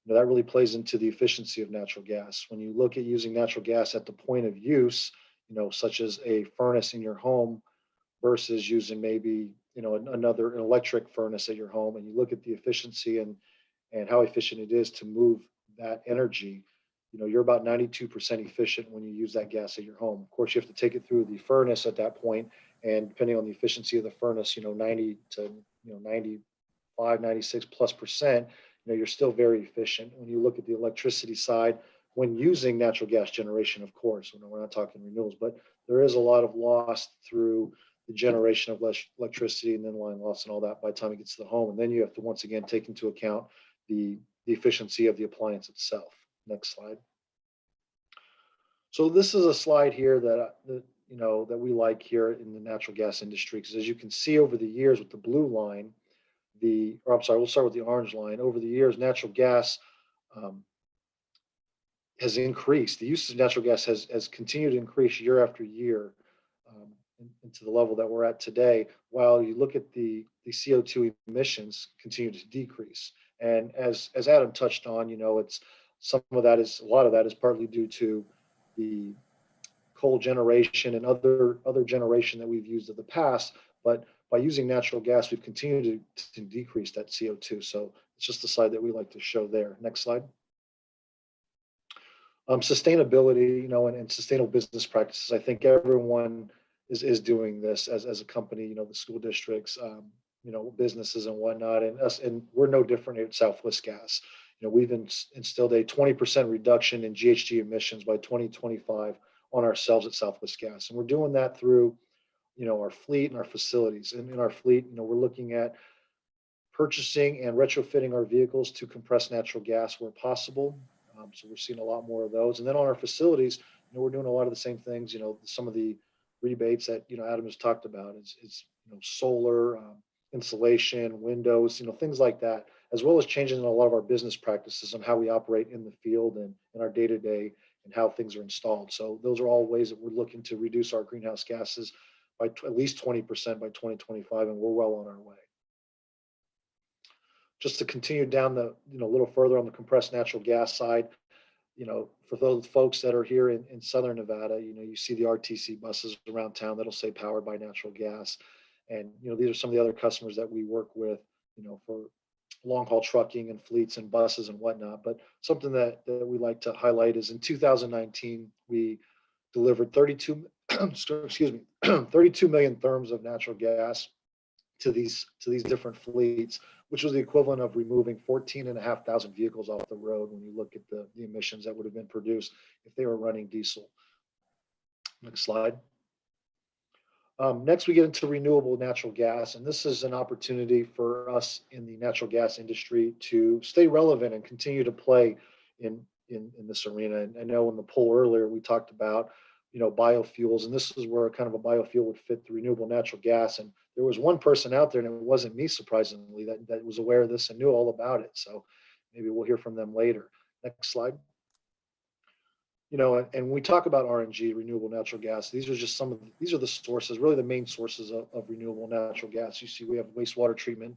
that really plays into the efficiency of natural gas. When you look at using natural gas at the point of use, such as a furnace in your home versus using maybe an electric furnace at your home, and you look at the efficiency and how efficient it is to move that energy, you're about 92% efficient when you use that gas at your home. Of course, you have to take it through the furnace at that point, and depending on the efficiency of the furnace, 90 to 95, 96 plus percent, you're still very efficient. When you look at the electricity side, when using natural gas generation, of course, we're not talking renewables, but there is a lot of loss through the generation of electricity and then line loss and all that by the time it gets to the home. And then you have to once again take into account the efficiency of the appliance itself. Next slide. So this is a slide here that we like here in the natural gas industry, because as you can see over the years with the blue line, we'll start with the orange line. Over the years, natural gas has increased. The use of natural gas has continued to increase year after year into the level that we're at today, while you look at the CO2 emissions continue to decrease. And as Adam touched on, a lot of that is partly due to the coal generation and other generation that we've used in the past, but by using natural gas, we've continued to decrease that CO2. So it's just the slide that we like to show there. Next slide. Sustainability, and sustainable business practices. I think everyone is doing this as a company, the school districts, businesses and whatnot, and we're no different at Southwest Gas. We've instilled a 20% reduction in GHG emissions by 2025 on ourselves at Southwest Gas. And we're doing that through our fleet and our facilities. And in our fleet, we're looking at purchasing and retrofitting our vehicles to compressed natural gas where possible. So we're seeing a lot more of those. And then on our facilities, we're doing a lot of the same things. Some of the rebates that Adam has talked about is solar, insulation, windows, things like that, as well as changing a lot of our business practices on how we operate in the field and in our day-to-day and how things are installed. So those are all ways that we're looking to reduce our greenhouse gases by at least 20% by 2025, and we're well on our way. Just to continue down a little further on the compressed natural gas side, for those folks that are here in Southern Nevada, you see the RTC buses around town that'll say powered by natural gas. And, these are some of the other customers that we work with, for long haul trucking and fleets and buses and whatnot. But something that we like to highlight is in 2019, we delivered 32 million therms of natural gas to these different fleets, which was the equivalent of removing 14,500 vehicles off the road when you look at the emissions that would have been produced if they were running diesel. Next slide. Next, we get into renewable natural gas, and this is an opportunity for us in the natural gas industry to stay relevant and continue to play in this arena. And I know in the poll earlier, we talked about, biofuels, and this is where kind of a biofuel would fit the renewable natural gas. And there was one person out there, and it wasn't me, surprisingly, that was aware of this and knew all about it. So maybe we'll hear from them later. Next slide. And when we talk about RNG, renewable natural gas, these are the sources, really the main sources of renewable natural gas. You see, we have wastewater treatment,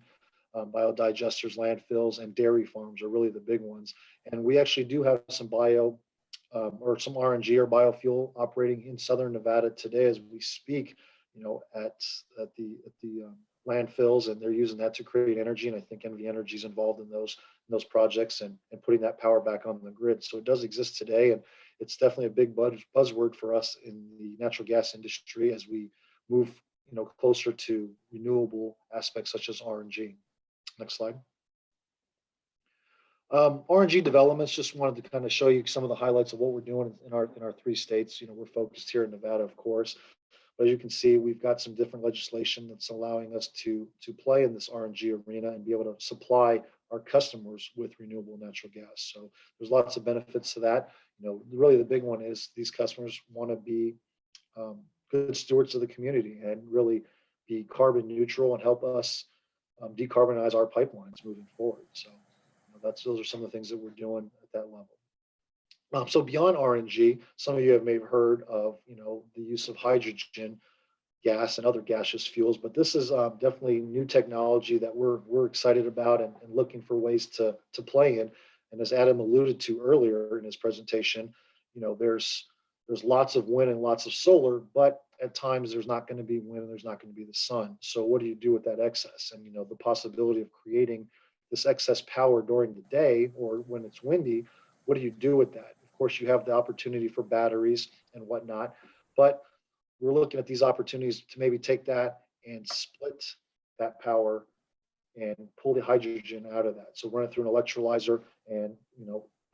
biodigesters, landfills, and dairy farms are really the big ones. And we actually do have some or some RNG or biofuel operating in Southern Nevada today as we speak, at the landfills, and they're using that to create energy. And I think NV Energy is involved in those projects and putting that power back on the grid. So it does exist today, and it's definitely a big buzzword for us in the natural gas industry as we move, closer to renewable aspects such as RNG. Next slide. RNG developments, just wanted to kind of show you some of the highlights of what we're doing in our 3 states. We're focused here in Nevada, of course, but as you can see, we've got some different legislation that's allowing us to play in this RNG arena and be able to supply our customers with renewable natural gas. So there's lots of benefits to that. Really the big one is these customers want to be good stewards of the community and really be carbon neutral and help us decarbonize our pipelines moving forward. So those are some of the things that we're doing at that level. So beyond RNG, some of you may have heard of the use of hydrogen gas and other gaseous fuels, but this is definitely new technology that we're excited about and looking for ways to play in. And as Adam alluded to earlier in his presentation, there's lots of wind and lots of solar, but at times there's not going to be wind and there's not going to be the sun. So what do you do with that excess? And the possibility of creating this excess power during the day or when it's windy, what do you do with that? Of course, you have the opportunity for batteries and whatnot, but we're looking at these opportunities to maybe take that and split that power and pull the hydrogen out of that. So run it through an electrolyzer and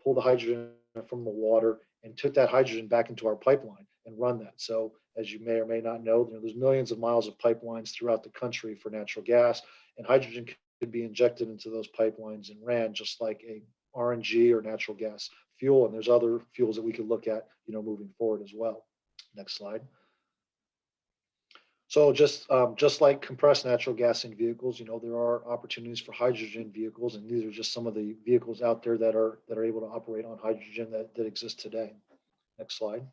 pull the hydrogen from the water and took that hydrogen back into our pipeline and run that. So as you may or may not know, there's millions of miles of pipelines throughout the country for natural gas, and hydrogen could be injected into those pipelines and ran just like a RNG or natural gas fuel. And there's other fuels that we could look at, moving forward as well. Next slide. So just like compressed natural gas in vehicles, there are opportunities for hydrogen vehicles, and these are just some of the vehicles out there that are able to operate on hydrogen that exist today. Next slide.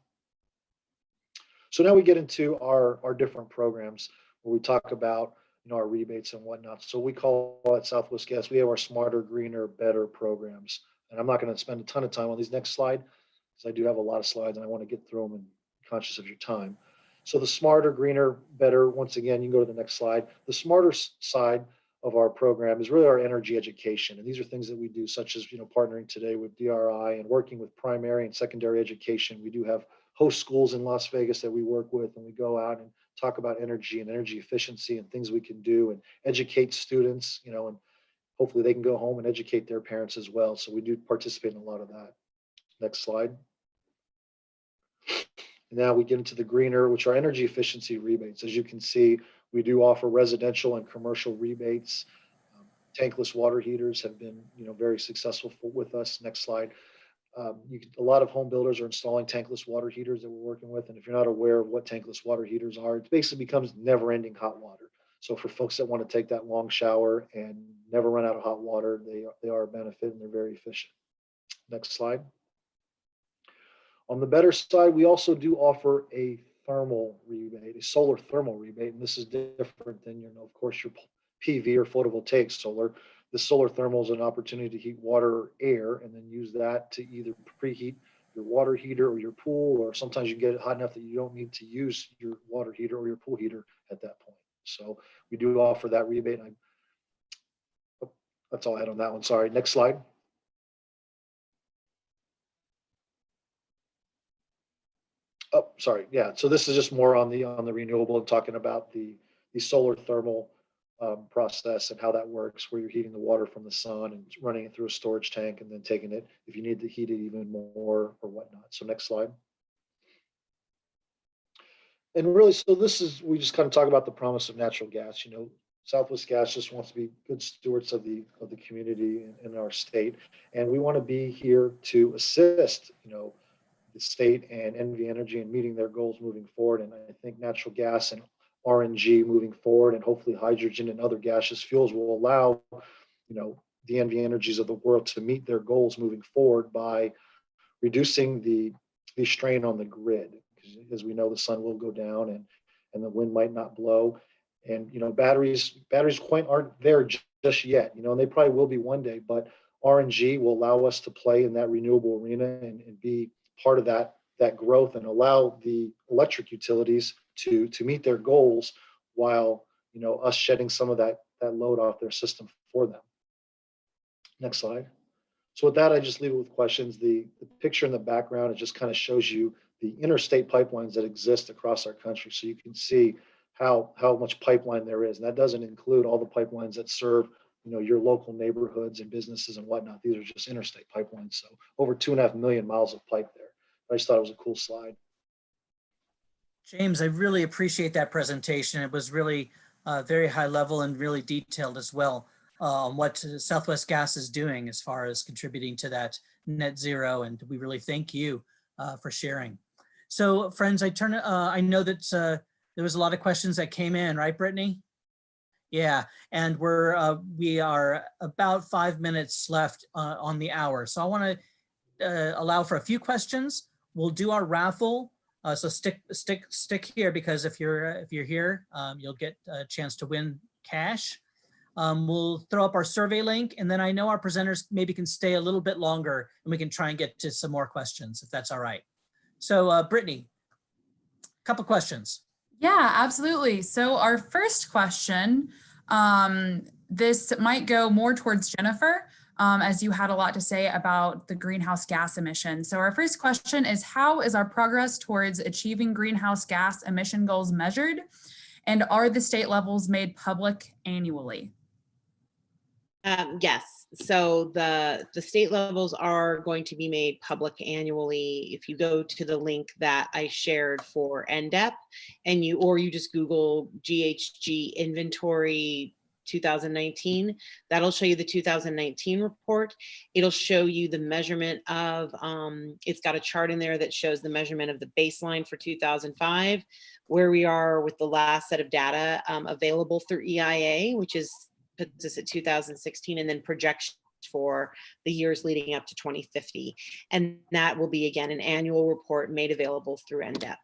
So now we get into our different programs where we talk about our rebates and whatnot. So we call at Southwest Gas, we have our Smarter, Greener, Better programs. And I'm not going to spend a ton of time on these next slide because I do have a lot of slides and I want to get through them and be conscious of your time. So the Smarter, Greener, Better, once again, you can go to the next slide. The smarter side of our program is really our energy education. And these are things that we do, such as, partnering today with DRI and working with primary and secondary education. We do have host schools in Las Vegas that we work with, and we go out and talk about energy and energy efficiency and things we can do and educate students, and hopefully they can go home and educate their parents as well. So we do participate in a lot of that. Next slide. And now we get into the greener, which are energy efficiency rebates. As you can see, we do offer residential and commercial rebates. Tankless water heaters have been, very successful with us. Next slide. A lot of home builders are installing tankless water heaters that we're working with. And if you're not aware of what tankless water heaters are, it basically becomes never-ending hot water. So for folks that want to take that long shower and never run out of hot water, they are a benefit and they're very efficient. Next slide. On the better side, we also do offer a thermal rebate, a solar thermal rebate, and this is different than, of course, your PV or photovoltaic solar. The solar thermal is an opportunity to heat water or air and then use that to either preheat your water heater or your pool, or sometimes you get it hot enough that you don't need to use your water heater or your pool heater at that point. So we do offer that rebate. That's all I had on that one. Sorry. Next slide. Oh, sorry. Yeah. So this is just more on the renewable and talking about the solar thermal process and how that works, where you're heating the water from the sun and running it through a storage tank and then taking it if you need to heat it even more or whatnot. So next slide. And really, so we just kind of talk about the promise of natural gas. Southwest Gas just wants to be good stewards of the community in our state, and we want to be here to assist, the state and NV Energy in meeting their goals moving forward. And I think natural gas and RNG moving forward, and hopefully hydrogen and other gaseous fuels will allow, the NV Energies of the world to meet their goals moving forward by reducing the strain on the grid. Because as we know, the sun will go down and the wind might not blow. And, batteries quite aren't there just yet, and they probably will be one day, but RNG will allow us to play in that renewable arena and be part of that growth and allow the electric utilities to meet their goals while, us shedding some of that load off their system for them. Next slide. So with that, I just leave it with questions. The picture in the background, it just kind of shows you the interstate pipelines that exist across our country. So you can see how much pipeline there is. And that doesn't include all the pipelines that serve, your local neighborhoods and businesses and whatnot. These are just interstate pipelines. So over 2.5 million miles of pipe there. I just thought it was a cool slide. James, I really appreciate that presentation. It was really very high level and really detailed as well on what Southwest Gas is doing as far as contributing to that net zero. And we really thank you for sharing. So friends, I know that there was a lot of questions that came in, right, Brittany? Yeah, and we are about 5 minutes left on the hour. So I want to allow for a few questions. We'll do our raffle. So stick here, because if you're here, you'll get a chance to win cash. We'll throw up our survey link, and then I know our presenters maybe can stay a little bit longer, and we can try and get to some more questions if that's all right. So Brittany, a couple questions. Yeah, absolutely. So our first question, this might go more towards Jennifer, as you had a lot to say about the greenhouse gas emissions. So our first question is, how is our progress towards achieving greenhouse gas emission goals measured? And are the state levels made public annually? Yes. So the state levels are going to be made public annually. If you go to the link that I shared for NDEP, and you just Google GHG inventory 2019, that'll show you the 2019 report. It'll show you the measurement of, it's got a chart in there that shows the measurement of the baseline for 2005, where we are with the last set of data available through EIA, which puts us at 2016, and then projections for the years leading up to 2050. And that will be, again, an annual report made available through NDEP.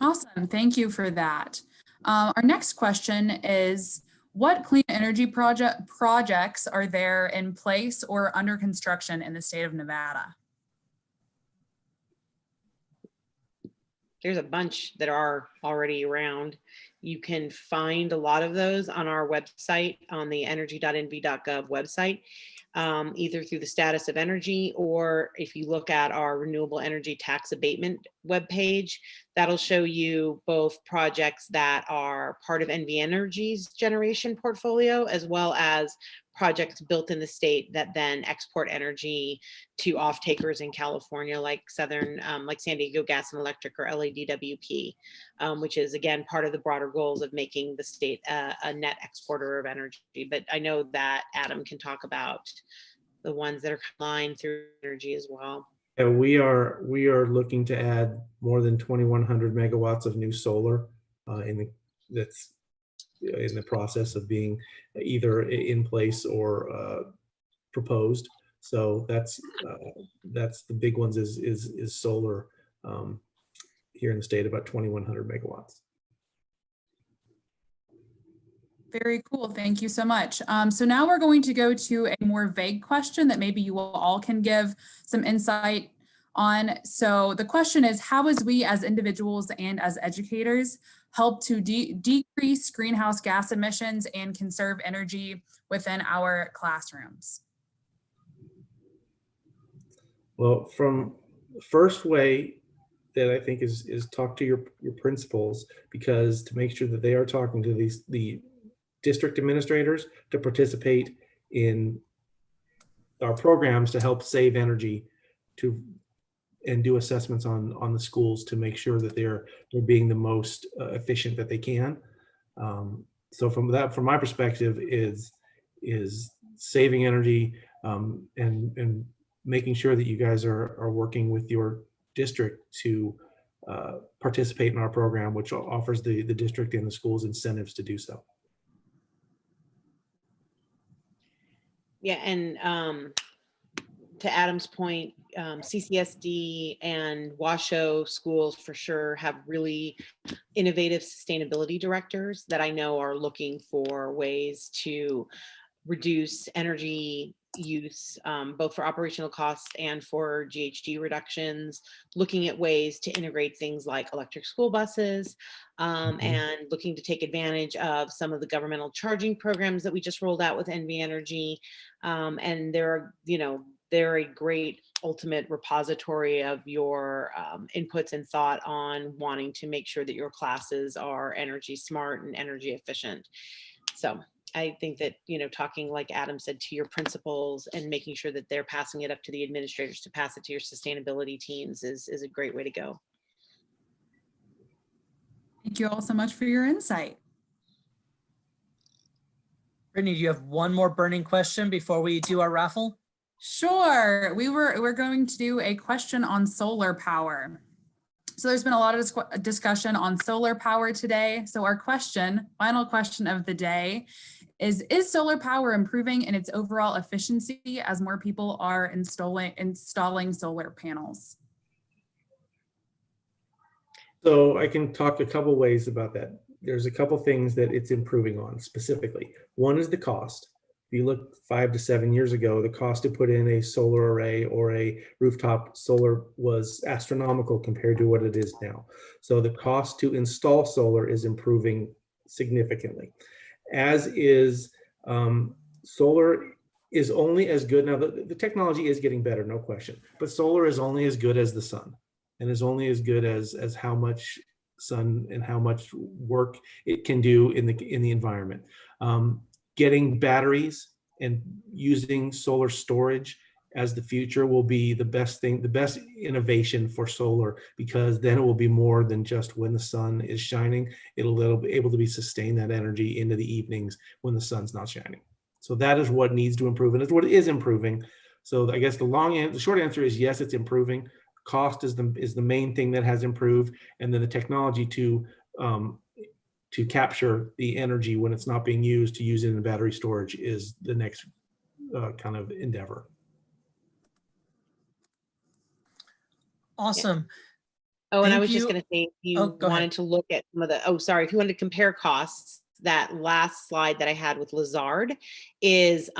Awesome, thank you for that. Our next question is, what clean energy projects are there in place or under construction in the state of Nevada? There's a bunch that are already around. You can find a lot of those on our website, on the energy.nv.gov website, either through the status of energy, or if you look at our renewable energy tax abatement webpage, that'll show you both projects that are part of NV Energy's generation portfolio, as well as projects built in the state that then export energy to off-takers in California, like San Diego Gas and Electric, or LADWP, which is, again, part of the broader goals of making the state a net exporter of energy. But I know that Adam can talk about the ones that are lined through energy as well. Yeah, we are looking to add more than 2,100 megawatts of new solar that's in the process of being either in place or proposed. So that's the big ones is solar here in the state, about 2,100 megawatts. Very cool. Thank you so much. So now we're going to go to a more vague question that maybe you all can give some insight on. So the question is, how as we as individuals and as educators help to decrease greenhouse gas emissions and conserve energy within our classrooms? Well, from the first way that I think is talk to your principals, because to make sure that they are talking to the district administrators to participate in our programs to help save energy and do assessments on the schools to make sure that they're being the most efficient that they can. So from my perspective is saving energy and making sure that you guys are working with your district to participate in our program, which offers the district and the schools incentives to do so. Yeah, and to Adam's point, CCSD and Washoe schools for sure have really innovative sustainability directors that I know are looking for ways to reduce energy use, both for operational costs and for GHG reductions, looking at ways to integrate things like electric school buses, and looking to take advantage of some of the governmental charging programs that we just rolled out with NV Energy. And they're a great ultimate repository of your inputs and thought on wanting to make sure that your classes are energy smart and energy efficient. So I think that, talking, like Adam said, to your principals and making sure that they're passing it up to the administrators to pass it to your sustainability teams is a great way to go. Thank you all so much for your insight. Brittany, do you have one more burning question before we do our raffle? Sure. We're going to do a question on solar power. So there's been a lot of discussion on solar power today. So our final question of the day is solar power improving in its overall efficiency as more people are installing solar panels? So I can talk a couple ways about that. There's a couple things that it's improving on specifically. One is the cost. If you look 5 to 7 years ago, the cost to put in a solar array or a rooftop solar was astronomical compared to what it is now. So the cost to install solar is improving significantly, as is solar is only as good. Now the technology is getting better, no question, but solar is only as good as the sun, and is only as good as how much sun and how much work it can do in the environment. Getting batteries and using solar storage as the future will be the best thing, the best innovation for solar, because then it will be more than just when the sun is shining. It'll be able to be sustain that energy into the evenings when the sun's not shining. So that is what needs to improve, and it's what is improving. So I guess the short answer is yes, it's improving. Cost is the main thing that has improved, and then the technology to capture the energy when it's not being used, to use it in the battery storage, is the next kind of endeavor. Awesome. Oh, and I Thank was just you. going to say, if you Oh, go ahead. wanted to look at some of the, if you wanted to compare costs, that last slide that I had with Lazard has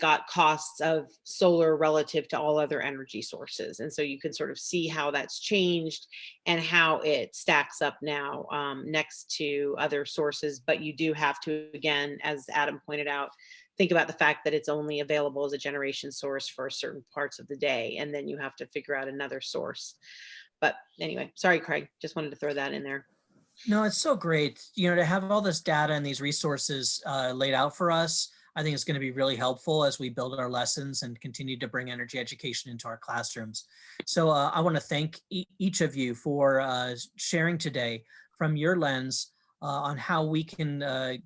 got costs of solar relative to all other energy sources. And so you can sort of see how that's changed and how it stacks up now next to other sources. But you do have to, again, as Adam pointed out, think about the fact that it's only available as a generation source for certain parts of the day. And then you have to figure out another source. But anyway, sorry, Craig, just wanted to throw that in there. No, it's so great, to have all this data and these resources laid out for us. I think it's going to be really helpful as we build our lessons and continue to bring energy education into our classrooms. So I want to thank each of you for sharing today from your lens on how we can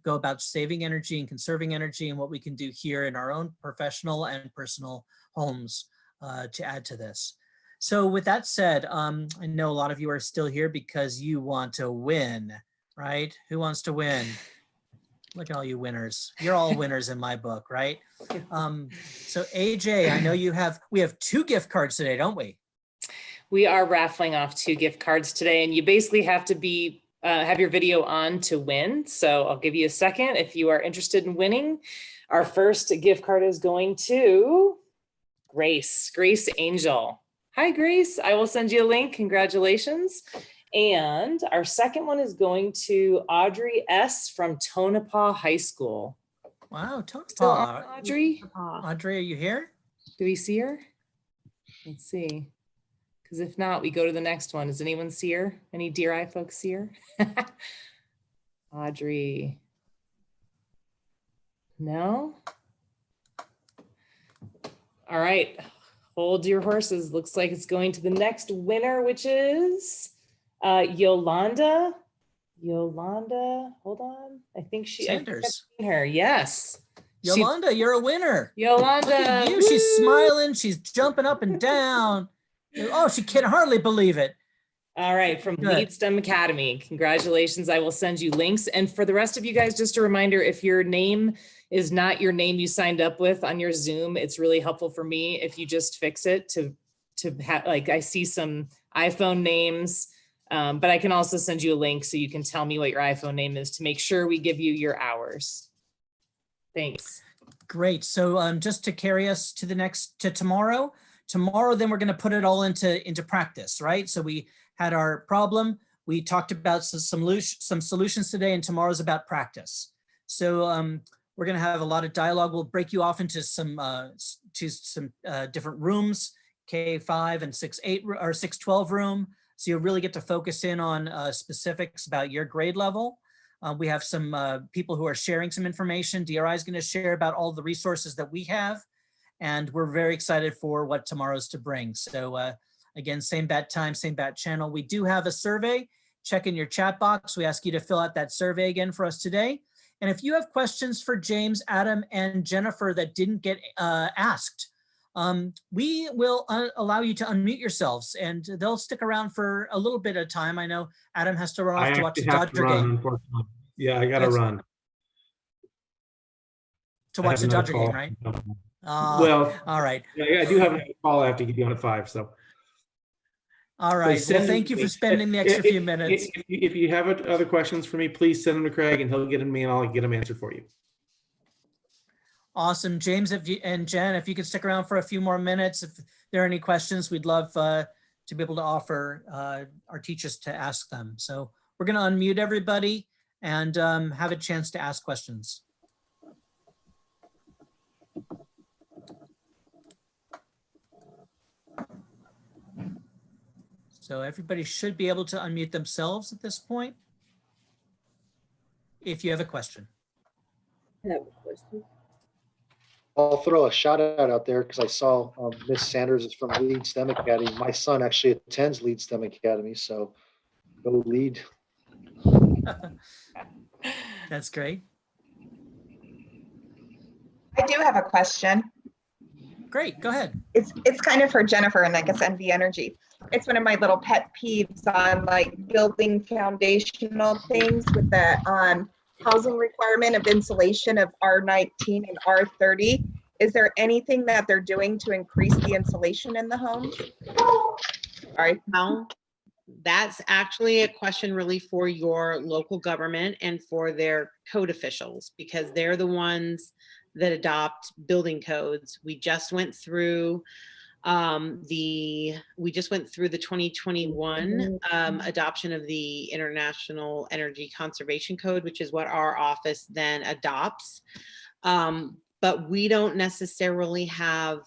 go about saving energy and conserving energy, and what we can do here in our own professional and personal homes to add to this. So with that said, I know a lot of you are still here because you want to win, right? Who wants to win? Look at all you winners. You're all winners in my book, right? So AJ, I know we have 2 gift cards today, don't we? We are raffling off 2 gift cards today, and you basically have to have your video on to win. So I'll give you a second if you are interested in winning. Our first gift card is going to Grace Angel. Hi, Grace. I will send you a link. Congratulations. And our second one is going to Audrey S. from Tonopah High School. Wow, Still on, Tonopah. Audrey? Audrey, are you here? Do we see her? Let's see. Because if not, we go to the next one. Does anyone see her? Any DRI folks see her? Audrey. No? All right. Hold your horses. Looks like it's going to the next winner, which is Yolanda. Hold on. I think Sanders. I've seen her. Yes. Yolanda, you're a winner. Yolanda. Look at you. She's smiling. She's jumping up and down. Oh, she can hardly believe it. All right, from Good. Lead STEM Academy. Congratulations. I will send you links. And for the rest of you guys, just a reminder, if your name is not your name you signed up with on your Zoom, it's really helpful for me if you just fix it to have, like, I see some iPhone names, but I can also send you a link so you can tell me what your iPhone name is to make sure we give you your hours. Thanks. Great. So just to carry us to tomorrow, then we're going to put it all into practice, right? So we had our problem. We talked about some solutions today, and tomorrow's about practice. So we're going to have a lot of dialogue. We'll break you off into some different rooms, K5 and 6-8 or 6-12 room. So you'll really get to focus in on specifics about your grade level. We have some people who are sharing some information. DRI is going to share about all the resources that we have, and we're very excited for what tomorrow's to bring. So again, same bat time, same bat channel. We do have a survey. Check in your chat box. We ask you to fill out that survey again for us today. And if you have questions for James, Adam, and Jennifer that didn't get asked, we will allow you to unmute yourselves, and they'll stick around for a little bit of time. I know Adam has to run off to watch the Dodger game. Unfortunately. Yeah, I gotta run. To watch the Dodger game, right? Well, all right. Yeah, I do have a call I have to get you on at 5. So. All right. Well, thank you for spending the extra few minutes. If you have other questions for me, please send them to Craig, and he'll get them to me, and I'll get them answered for you. Awesome. James and Jen, if you could stick around for a few more minutes, if there are any questions, we'd love to be able to offer our teachers to ask them. So we're going to unmute everybody and have a chance to ask questions. So everybody should be able to unmute themselves at this point, if you have a question. I have a question. I'll throw a shout out there because I saw Miss Sanders is from Lead STEM Academy. My son actually attends Lead STEM Academy, so go Lead. That's great. I do have a question. Great, go ahead. It's kind of for Jennifer and I guess NV Energy. It's one of my little pet peeves on like building foundational things with the housing requirement of insulation of R19 and R30. Is there anything that they're doing to increase the insulation in the homes? Sorry. No, that's actually a question really for your local government and for their code officials, because they're the ones that adopt building codes. We just went through the 2021 adoption of the International Energy Conservation Code, which is what our office then adopts. But we don't necessarily have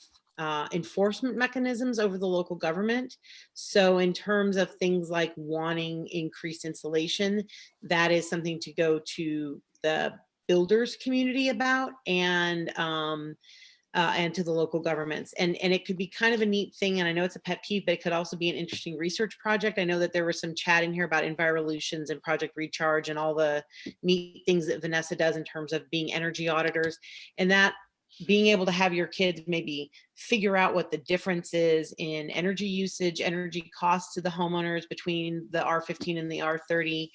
enforcement mechanisms over the local government. So in terms of things like wanting increased insulation, that is something to go to the builders community about and to the local governments. And it could be kind of a neat thing. And I know it's a pet peeve, but it could also be an interesting research project. I know that there was some chat in here about Envirolutions and Project Recharge and all the neat things that Vanessa does in terms of being energy auditors, and that being able to have your kids maybe figure out what the difference is in energy usage, energy costs to the homeowners between the R15 and the R30,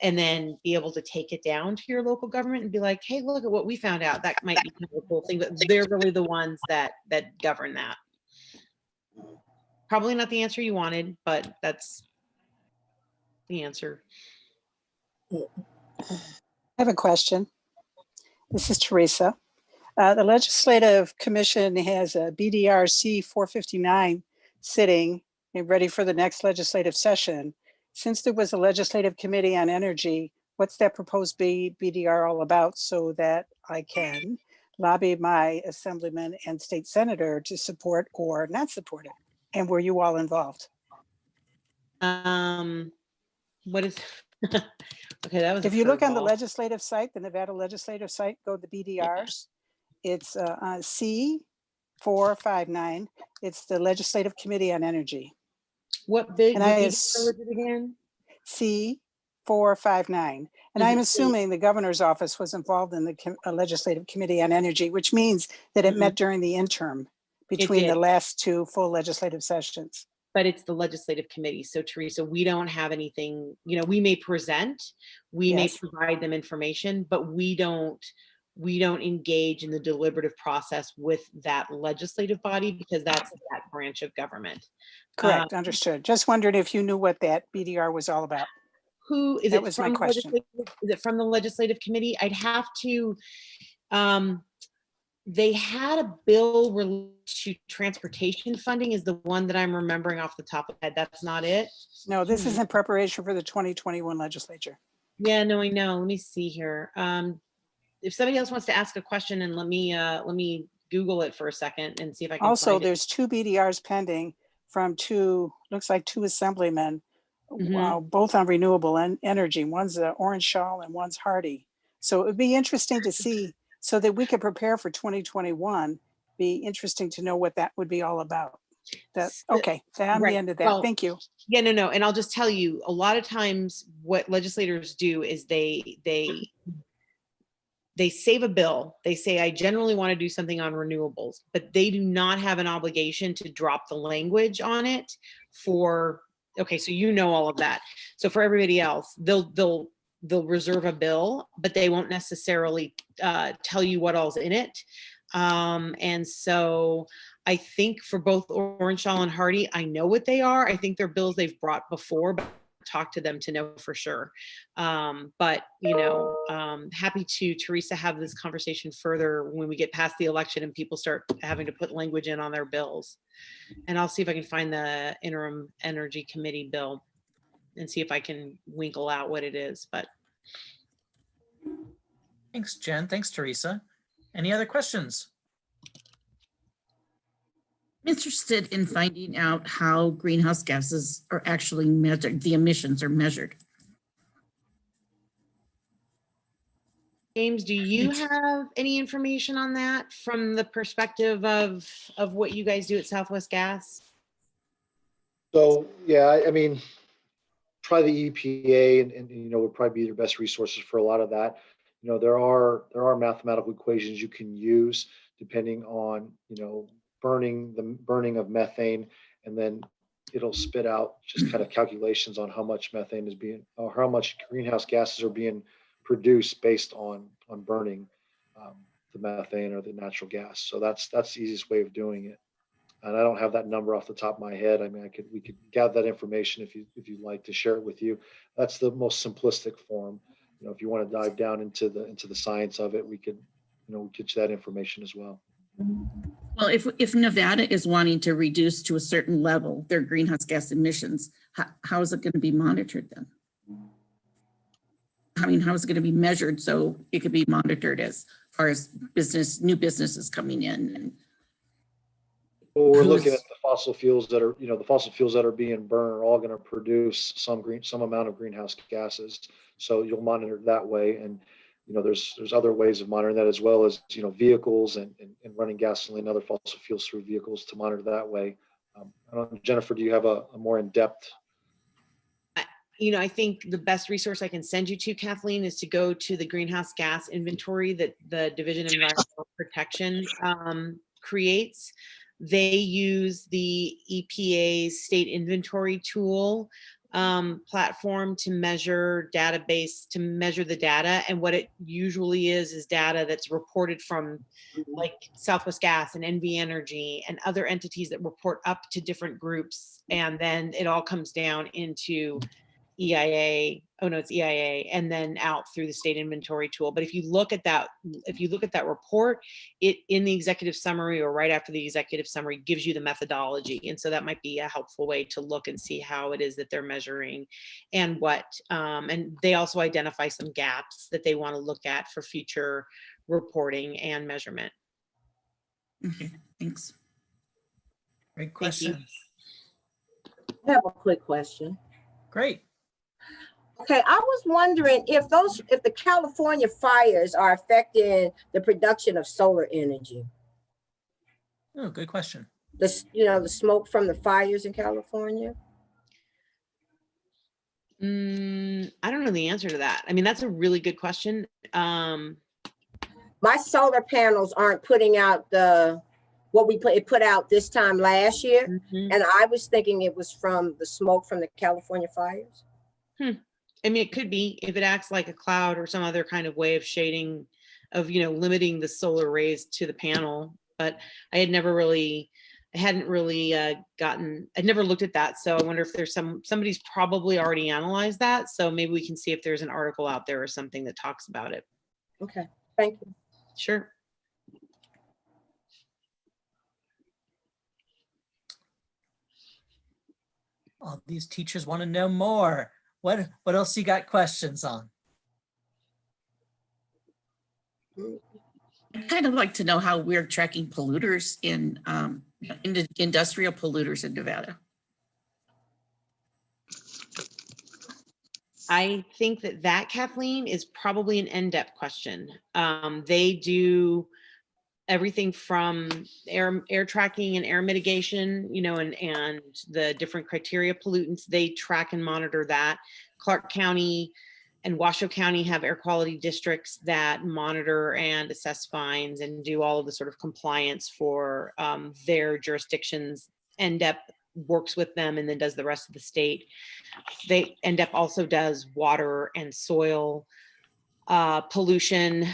and then be able to take it down to your local government and be like, hey, look at what we found out. That might be kind of a cool thing, but they're really the ones that govern that. Probably not the answer you wanted, but that's the answer. I have a question. This is Teresa. The Legislative Commission has a BDRC 459 sitting and ready for the next legislative session. Since there was a legislative committee on energy, what's that proposed BDR all about, so that I can lobby my assemblyman and state senator to support or not support it? And were you all involved? What is, okay, that was. If you look on the legislative site, the Nevada legislative site, go to the BDRs. It's C459. It's the Legislative Committee on Energy. What big and I again? C459. And I'm assuming the governor's office was involved in the Legislative Committee on Energy, which means that it met during the interim between the last two full legislative sessions. But it's the legislative committee. So Teresa, we don't have anything, you know, we may present, we may provide them information, but we don't engage in the deliberative process with that legislative body, because that's that branch of government. Correct, understood. Just wondered if you knew what that BDR was all about. Who is that it? Was from my question. Is it from the legislative committee? I'd have to, they had a bill related to transportation funding is the one that I'm remembering off the top of my head. That's not it. No, this is in preparation for the 2021 legislature. Yeah, no, I know. Let me see here. If somebody else wants to ask a question, and let me Google it for a second and see if I can Also, find it. there's 2 BDRs pending from looks like 2 assemblymen, both on renewable energy. One's Orange Shawl and one's Hardy. So it would be interesting to see, so that we could prepare for 2021. Be interesting to know what that would be all about. Okay, I'm the end of that. Well, Thank you. Yeah, no. And I'll just tell you, a lot of times what legislators do is they save a bill. They say, I generally want to do something on renewables, but they do not have an obligation to drop the language on it for, okay, so you know all of that. So for everybody else, they'll reserve a bill, but they won't necessarily tell you what all's in it. And so I think for both Orange Shawl and Hardy, I know what they are. I think they're bills they've brought before, but talk to them to know for sure. But happy to, Teresa, have this conversation further when we get past the election and people start having to put language in on their bills. And I'll see if I can find the interim energy committee bill and see if I can winkle out what it is. But Thanks, Jen. Thanks, Teresa. Any other questions? I'm interested in finding out how greenhouse gases are actually measured, the emissions are measured. James, do you have any information on that from the perspective of what you guys do at Southwest Gas? So, yeah, I mean, probably the EPA and would probably be your best resources for a lot of that. There are mathematical equations you can use depending on, burning of methane, and then it'll spit out just kind of calculations on how much methane is being, or how much greenhouse gases are being produced based on burning the methane or the natural gas. So that's the easiest way of doing it. And I don't have that number off the top of my head. I mean, we could gather that information if you'd like to share it with you. That's the most simplistic form. If you want to dive down into the science of it, we could, get you that information as well. Well, if Nevada is wanting to reduce to a certain level their greenhouse gas emissions, how is it going to be monitored then? I mean, how is it going to be measured so it could be monitored as far as new businesses coming in? And well, we're looking at the fossil fuels that are, the fossil fuels that are being burned are all going to produce some amount of greenhouse gases. So you'll monitor it that way. And there's other ways of monitoring that, as well as vehicles and running gasoline and other fossil fuels through vehicles to monitor that way. I don't know, Jennifer, do you have a more in-depth? I think the best resource I can send you to, Kathleen, is to go to the greenhouse gas inventory that the Division of Environmental Protection creates. They use the EPA's state inventory tool platform to measure the data. And what it usually is data that's reported from like Southwest Gas and NV Energy and other entities that report up to different groups. And then it all comes down into EIA, it's EIA, and then out through the state inventory tool. But if you look at that report, it in the executive summary or right after the executive summary gives you the methodology. And so that might be a helpful way to look and see how it is that they're measuring and what, and they also identify some gaps that they want to look at for future reporting and measurement. okay, thanks. Great question. I have a quick question. Great. Okay, I was wondering if the California fires are affecting the production of solar energy. Oh, good question. The smoke from the fires in California. I don't know the answer to that. I mean, that's a really good question. My solar panels aren't putting out what it put out this time last year, and I was thinking it was from the smoke from the California fires. I mean, it could be if it acts like a cloud or some other kind of way of shading, of limiting the solar rays to the panel. But I'd never looked at that. So I wonder if there's somebody's probably already analyzed that. So maybe we can see if there's an article out there or something that talks about it. Okay, thank you. Sure. all these teachers want to know more. What else you got questions on? I'd kind of like to know how we're tracking polluters in industrial polluters in Nevada. I think that Kathleen is probably an NDEP question. They do everything from air tracking and air mitigation, you know, and the different criteria pollutants. They track and monitor that. Clark County and Washoe County have air quality districts that monitor and assess fines and do all of the sort of compliance for their jurisdictions. NDEP works with them and then does the rest of the state. NDEP also does water and soil pollution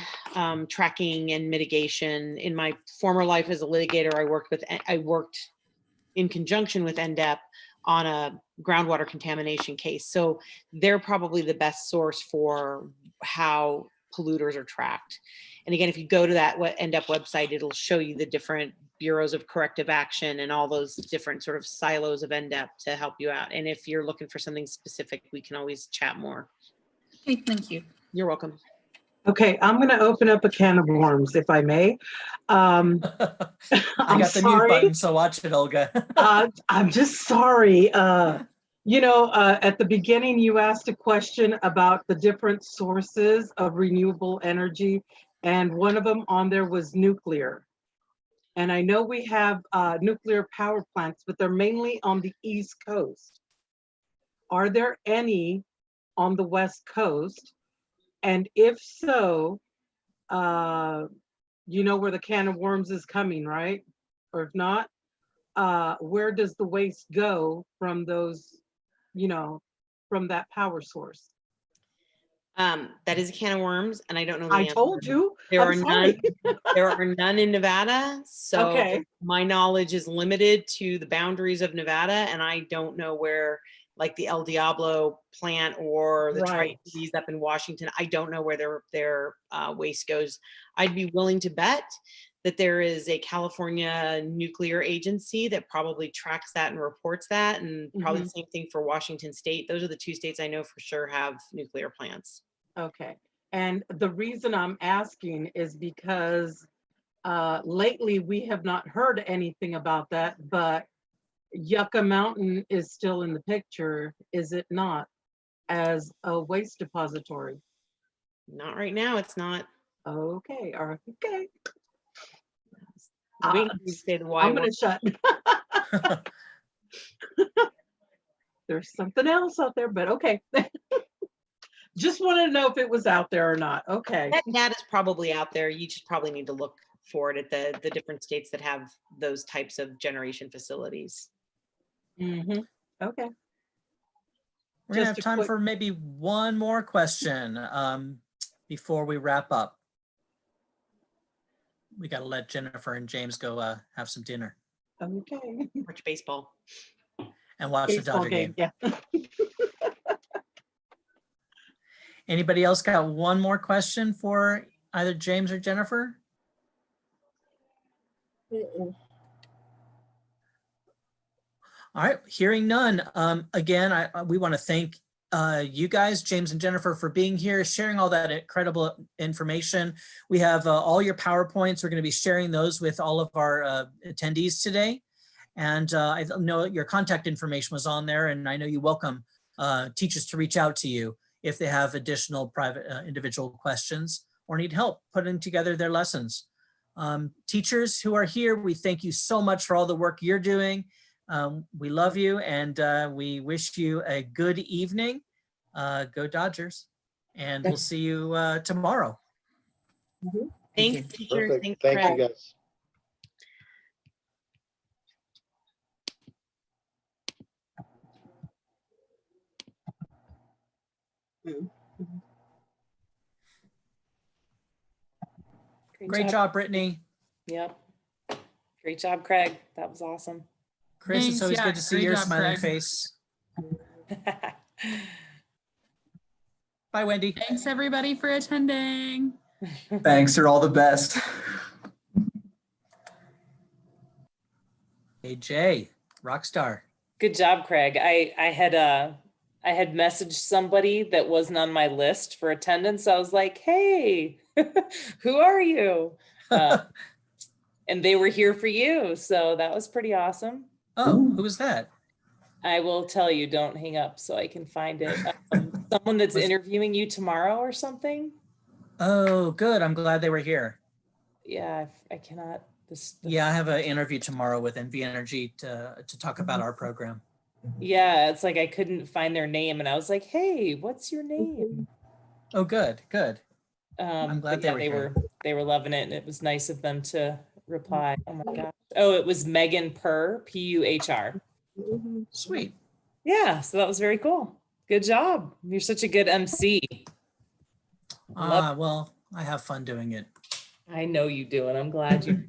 tracking and mitigation. In my former life as a litigator, I worked in conjunction with NDEP on a groundwater contamination case. So they're probably the best source for how polluters are tracked. And again, if you go to that NDEP website, it'll show you the different bureaus of corrective action and all those different sort of silos of NDEP to help you out. And if you're looking for something specific, we can always chat more. Okay, thank you. You're welcome. Okay, I'm going to open up a can of worms, if I may. I'm I got the mute button, so watch it, Olga. I'm just sorry. You know, at the beginning, you asked a question about the different sources of renewable energy, and one of them on there was nuclear. And I know we have nuclear power plants, but they're mainly on the East Coast. Are there any on the West Coast? And if so, you know where the can of worms is coming, right? Or if not, where does the waste go from those, you know, from that power source? That is a can of worms, and I don't know the I answer. told you. There I'm are sorry. none. There are none in Nevada. So Okay. my knowledge is limited to the boundaries of Nevada, and I don't know where, like the El Diablo plant or the Right. Tri-Cities up in Washington. I don't know where their waste goes. I'd be willing to bet that there is a California nuclear agency that probably tracks that and reports that, and probably the same thing for Washington State. Those are the two states I know for sure have nuclear plants. Okay. And the reason I'm asking is because lately we have not heard anything about that, but Yucca Mountain is still in the picture, is it not, as a waste depository? Not right now, it's not. Okay, okay. Wait until you say the I'm Y gonna shut. There's something else out there, but okay. Just wanted to know if it was out there or not. Okay. That data is probably out there. You just probably need to look for it at the different states that have those types of generation facilities. Okay. We're gonna have time for maybe one more question before we wrap up. We got to let Jennifer and James go have some dinner. Okay. Watch baseball. And watch the Dodger game. Yeah. Anybody else got one more question for either James or Jennifer? All right, hearing none. Again, we want to thank you guys, James and Jennifer, for being here, sharing all that incredible information. We have all your PowerPoints. We're going to be sharing those with all of our attendees today. And I know your contact information was on there, and I know you welcome teachers to reach out to you if they have additional private individual questions or need help putting together their lessons. Teachers who are here, we thank you so much for all the work you're doing. We love you, and we wish you a good evening. Go Dodgers, and we'll see you tomorrow. Thanks, teachers. Perfect. Thanks, Thank Craig. you, guys. Great job, Brittany. Yep. Great job, Craig. That was awesome. Chris, Thanks. it's always Yeah, good to see great your job, smiling Craig. face. Bye, Wendy. Thanks everybody for attending. Thanks, you're all the best. AJ, rock star. Good job, Craig. I had messaged somebody that wasn't on my list for attendance. I was like, hey, who are you? And they were here for you. So that was pretty awesome. Oh, who was that? I will tell you, don't hang up so I can find it. Someone that's interviewing you tomorrow or something. Oh, good. I'm glad they were here. Yeah, I cannot. Yeah, I have an interview tomorrow with NV Energy to talk about our program. Yeah, it's like I couldn't find their name, and I was like, "Hey, what's your name?" Oh, good, good. I'm glad they were loving it, and it was nice of them to reply. Oh my gosh! Oh, it was Megan Purr, Puhr. Sweet. Yeah, so that was very cool. Good job. You're such a good MC. Well, I have fun doing it. I know you do, and I'm glad you